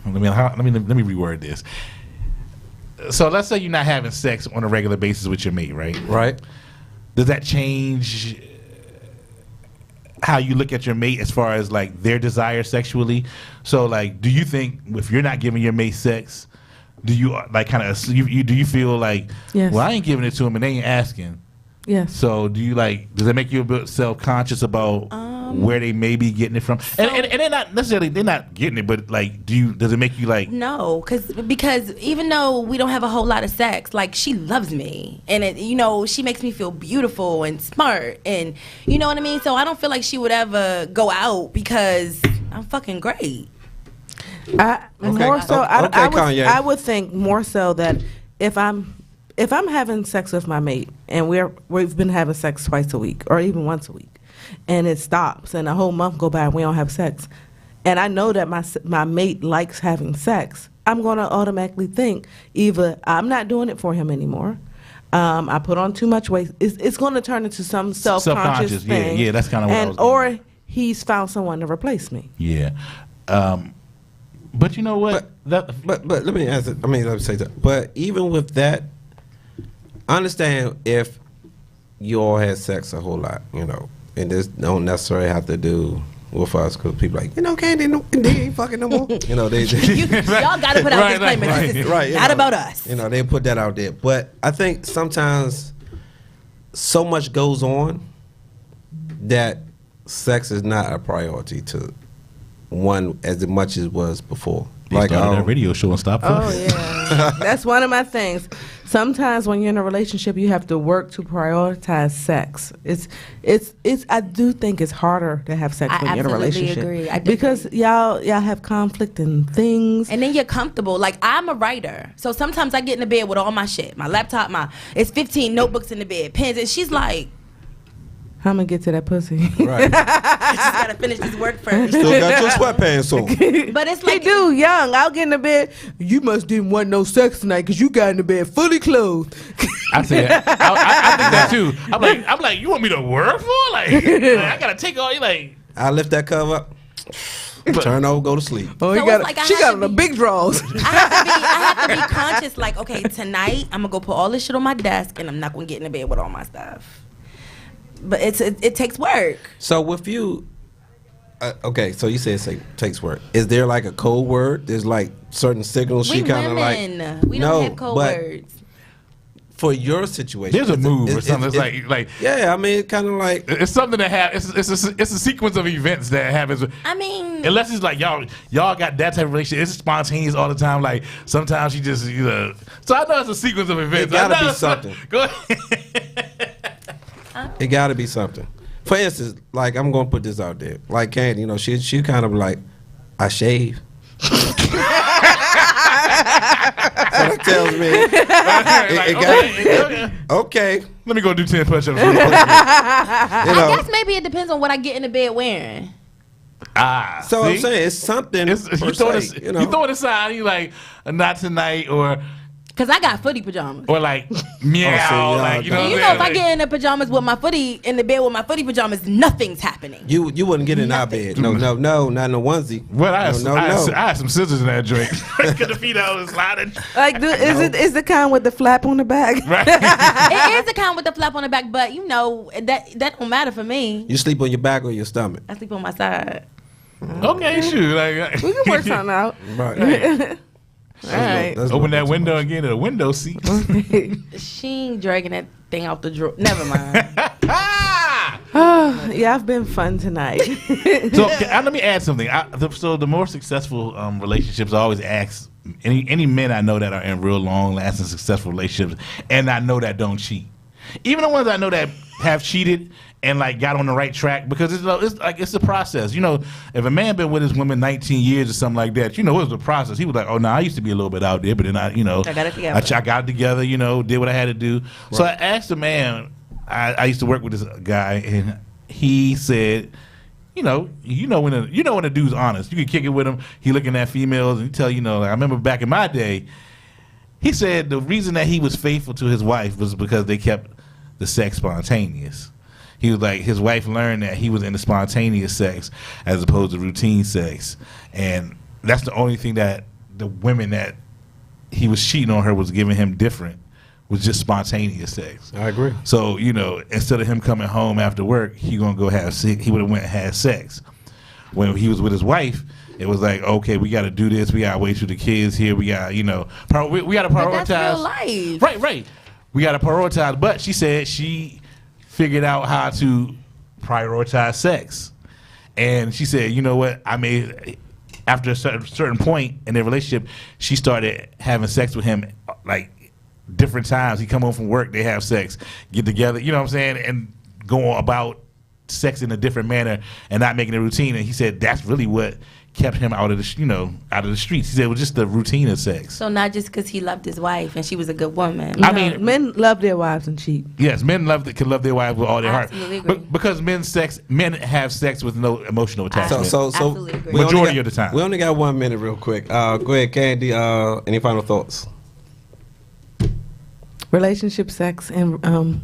Let me reword this. So let's say you're not having sex on a regular basis with your mate, right? Right. Does that change how you look at your mate as far as like their desire sexually? So like, do you think if you're not giving your mate sex, do you like kind of do you feel like, Yes. well, I ain't giving it to him and they ain't asking? Yes. So do you like? Does that make you a bit self-conscious about where they may be getting it from? And they're not necessarily getting it, but like, does it make you like? No, because even though we don't have a whole lot of sex, like she loves me, and she makes me feel beautiful and smart, and you know what I mean. So I don't feel like she would ever go out because I'm fucking great. More so, Okay, Kanye. I would think more so that if I'm having sex with my mate and we've been having sex twice a week or even once a week, and it stops and a whole month go by and we don't have sex, and I know that my mate likes having sex, I'm going to automatically think either I'm not doing it for him anymore. I put on too much weight. It's going to turn into some self-conscious thing. Yeah, that's kind of what I was. Or he's found someone to replace me. Yeah, but you know what? But let me answer. Let me say that. But even with that, I understand if you all had sex a whole lot, and this don't necessarily have to do with us because people like, Candy, they ain't fucking no more. Y'all got to put out a disclaimer. This is not about us. They put that out there. But I think sometimes so much goes on that sex is not a priority to one as much as it was before. They started that radio show and stopped. Oh yeah, that's one of my things. Sometimes when you're in a relationship, you have to work to prioritize sex. I do think it's harder to have sex when you're in a relationship. Agree. I because y'all have conflicting things. And then you're comfortable. Like, I'm a writer, so sometimes I get in the bed with all my shit, my laptop, it's 15 notebooks in the bed, pens, and she's like, I'm gonna get to that pussy. Right. I just gotta finish this work first. Still got your sweatpants on. But it's He like do young. I'll get in the bed. You must didn't want no sex tonight because you got in the bed fully clothed. I say that. I think that too. I'm like, you want me to work for? Like I gotta take all you like. I lift that cover up. Turn over, go to sleep. Oh, So you it's got. like I She have got to on the be- big drawers. I have to be conscious. Like, okay, tonight I'm gonna go put all this shit on my desk, and I'm not gonna get in the bed with all my stuff. But it takes work. So with you, okay. So you said it takes work. Is there like a code word? There's like certain signals We she kind of like. women, we No, don't have code but words. For your situation, There's a it's move or it's- something. It's it's- like Yeah, I mean, kind of like. it's something that happens. It's a sequence of events that happens. I mean, Unless it's like y'all got that type of relationship, it's spontaneous all the time. Like sometimes you just So I know it's a sequence of events. It gotta I know be it's- something. Go ahead. It got to be something. For instance, like I'm gonna put this out there. Like Candy, she kind of like, I shave. So that tells me Like, it got okay. okay. Let me go do 10 push-ups. real quick. You I know. guess maybe it depends on what I get in the bed wearing. So I'm see? saying it's something. It's, per you throw se, it, you know. you throw it aside. You like not tonight or Cause I got footy pajamas. like meow. y'all Like you know. got- You what know, I'm if I saying? get in the pajamas with my footy in the bed with my footy pajamas, nothing's happening. You wouldn't get in our bed. No, not in a onesie. Well, I had, no, I had some scissors in that joint. Because the feet out was sliding. Like, is the kind with the flap on the back? Right. It is the kind with the flap on the back, but you know that don't matter for me. You sleep on your back or your stomach. I sleep on my side. Okay, shoot. Like, We can work something out. Right. All right. That's Open what- that window and get in a window seat. She ain't dragging that thing out the drawer. Never mind. Oh, yeah, I've been fun tonight. So let me add something. So the more successful relationships, I always ask any men I know that are in real long lasting successful relationships, and I know that don't cheat. Even the ones I know that have cheated and like got on the right track, because it's a process. You know, if a man been with his woman 19 years or something like that, you know, it was a process. He was like, oh no, I used to be a little bit out there, but then I got it together. I got it together. You know, did what I had to do. Right. So I asked the man. I used to work with this guy, and he said, you know when a dude's honest. You can kick it with him. He looking at females and he tell like, I remember back in my day. He said the reason that he was faithful to his wife was because they kept the sex spontaneous. He was like, his wife learned that he was into spontaneous sex as opposed to routine sex, and that's the only thing that the women that he was cheating on her was giving him different. Was just spontaneous sex. I agree. So, instead of him coming home after work, he gonna go have sex. He would have went and had sex. When he was with his wife, it was like, okay, we got to do this. We got to wait till the kids here. We got, we got to prioritize. But that's real life. Right. We got to prioritize. But she said she figured out how to prioritize sex, and she said, you know what? After a certain point in their relationship, she started having sex with him like different times. He come home from work, they have sex, get together, you know what I'm saying, and go about sex in a different manner and not making a routine. And he said that's really what kept him out of the streets. He said it was just the routine of sex. So not just because he loved his wife and she was a good woman. I mean, men love their wives and cheat. yes, men can love their wives with all their I heart, absolutely agree. but because men have sex with no emotional attachment. So Absolutely agree. we only Majority got- of the time. We only got 1 minute, real quick. Go ahead, Candy. Any final thoughts? Relationship sex and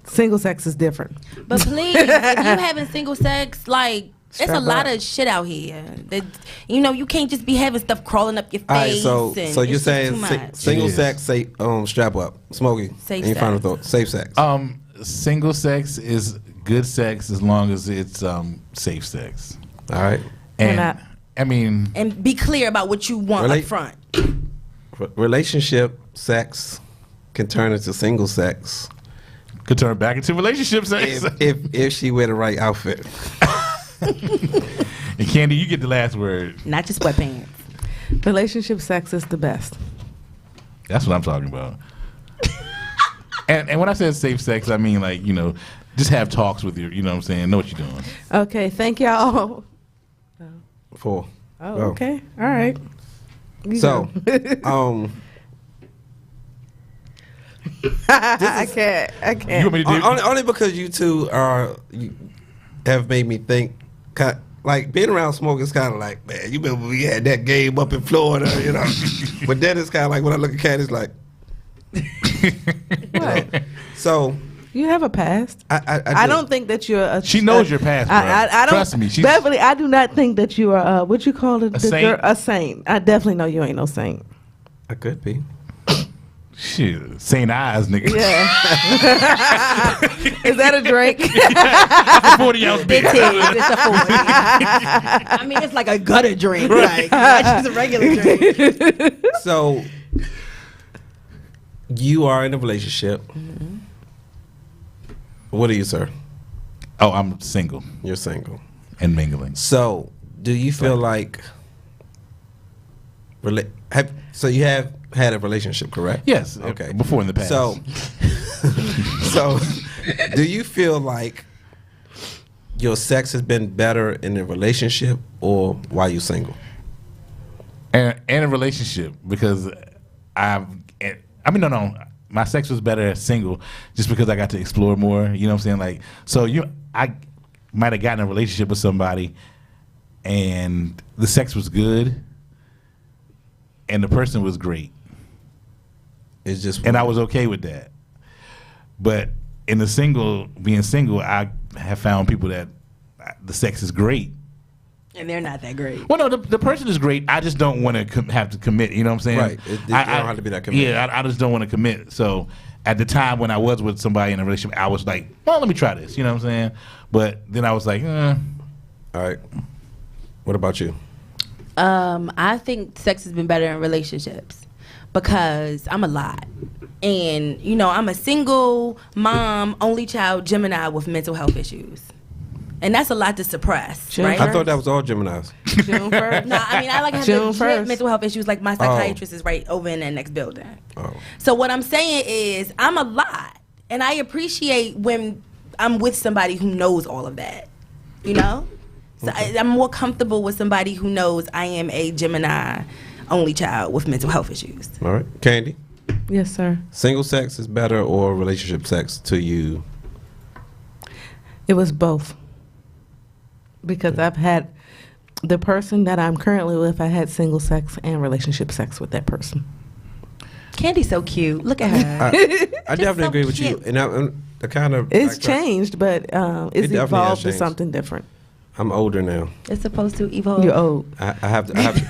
single sex is different. But please, if you having single sex, like there's a Strap lot up. of shit out here. That you can't just be having stuff crawling up your face. All right, so and you're it's just saying too much. single It is. sex, say strap up, Smokey. Safe Any sex. final thoughts? Safe sex. Single sex is good sex as long as it's safe sex. All right. And not- I mean, And be clear about what you want Relate- up front. Relationship sex can turn into single sex could turn back into relationship sex. if she wear the right outfit. And Candy, you get the last word. Not just sweatpants. Relationship sex is the best. That's what I'm talking about. and when I said safe sex, I mean like, just have talks with your, you know what I'm saying, know what you're doing. Okay, thank y'all. 4. Oh, Go. okay. All right. You So, go. I can't. I You can't. want me to do? Only because you two have made me think. Like being around Smoke is kind of like, man, you remember we had that game up in Florida, you know? But then it's kind of like when I look at Cat, it's like, What? so You have a past. I don't think that you're a. She knows your past, bro. I don't. Trust me, she's- Beverly, I do not think that you are. What you call it? A saint? A saint. I definitely know you ain't no saint. I could be. Shit, St. Eyes, nigga. Yeah. Is that a drink? 40-ounce It beer. is. It's a 40. I mean, it's like a gutter drink. Like, that's just a regular drink. So you are in a relationship. What are you, sir? Oh, I'm single You're single. and mingling. So do you feel like so you have had a relationship, correct? Yes. Okay. Before in the past. So, so do you feel like your sex has been better in a relationship or while you're single? and a relationship because no. My sex was better as single just because I got to explore more. You know what I'm saying? Like, so I might have gotten in a relationship with somebody and the sex was good and the person was great. It's just And I was okay with that. But in being single, I have found people that the sex is great. And they're not that great. Well, no, the person is great. I just don't want to have to commit. You know what I'm saying? Right. You don't have to be that committed. Yeah, I just don't want to commit. So at the time when I was with somebody in a relationship, I was like, well, let me try this. You know what I'm saying? But then I was like, All right. What about you? I think sex has been better in relationships because I'm a lot. And, you know, I'm a single mom, only child, Gemini with mental health issues. And that's a lot to suppress, June right? I thought that was all Geminis. June 1st. No, I mean, I like have June legit 1st. mental health issues. Like, my psychiatrist is right over in that next building. Oh. So what I'm saying is I'm a lot. And I appreciate when I'm with somebody who knows all of that, you know? So I'm more comfortable with somebody who knows I am a Gemini only child with mental health issues. All right. Candy, Yes, sir. single sex is better or relationship sex to you? It was both. Because I've had the person that I'm currently with, I had single sex and relationship sex with that person. Candy's so cute. Look at her. I definitely so agree with you. cute. And I kind of It's changed, but it's definitely has evolved to changed. something different. I'm older now. It's supposed to evolve. You're old. I have to. Candy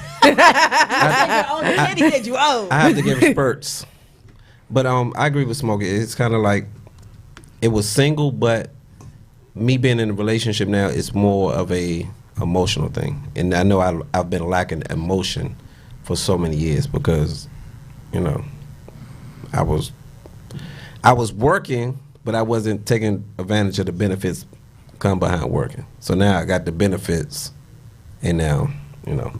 said you old. I have to give spurts. But I agree with Smokey. It's kind of like it was single, but me being in a relationship now is more of a emotional thing. And I know I've been lacking emotion for so many years because, you know, I was working, but I wasn't taking advantage of the benefits come behind working. So now I got the benefits, and now, you know,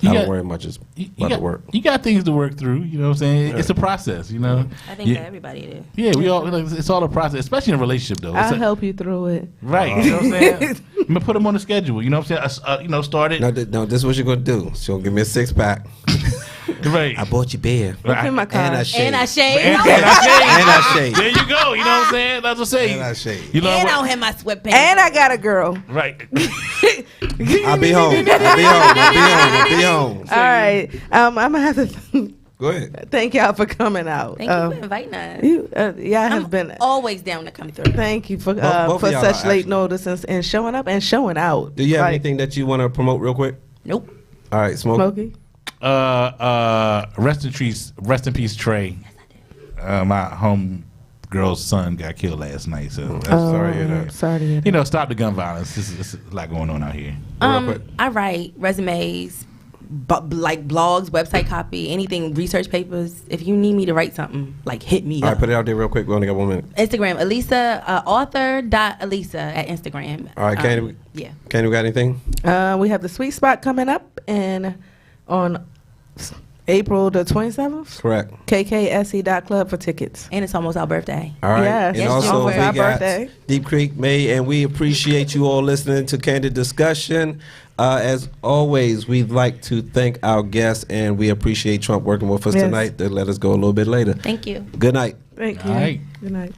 I don't worry much about the work. You got things to work through. You know what I'm saying? It's a process. You know. I think that everybody did. Yeah, we all. It's all a process, especially in a relationship, though. I'll help you through it. Right. You know what I'm saying? I'm gonna put them on the schedule. You know what I'm saying? Start it. No, this is what you're gonna do. She'll give me a 6-pack. Right. I bought you beer. It's in my car. And I shaved. And I shaved. And And, I shaved. There you go. You know what I'm saying? That's what I'm saying. And I shaved. You know I what? don't have my sweatpants. And I got a girl. Right. I'll be home. I'll be home. All right. I'm gonna have to Go ahead. thank y'all for coming out. Thank you for inviting us. Y'all have I'm been. always down to come through. Thank you for Both for of y'all such are late actually. notice and showing up and showing out. Do you have Like, anything that you want to promote real quick? Nope. All right, Smoke. Smokey? Rest in peace, Trey. My home girl's son got killed last night. So that's, Sorry to hear that. Sorry to hear that. you know, stop the gun violence. This is a lot going on out here. Real quick. I write resumes, like blogs, website copy, anything, research papers. If you need me to write something, like hit me All up. right, put it out there real quick. We only got 1 minute. Instagram, Elisa, author.Elisa at Instagram. All right, Candy. Yeah. Candy, we got anything? We have the Sweet Spot coming up and on April the 27th. Correct. KKSE.club for tickets. And it's almost our birthday. All right. Yes. And Yes, also, June we our got birthday. Deep Creek May, and we appreciate you all listening to Candid Discussion. As always, we'd like to thank our guests, and we appreciate Trump working with us Yes. tonight to let us go a little bit later. Thank you. Good night. Thank you. All right. Good night.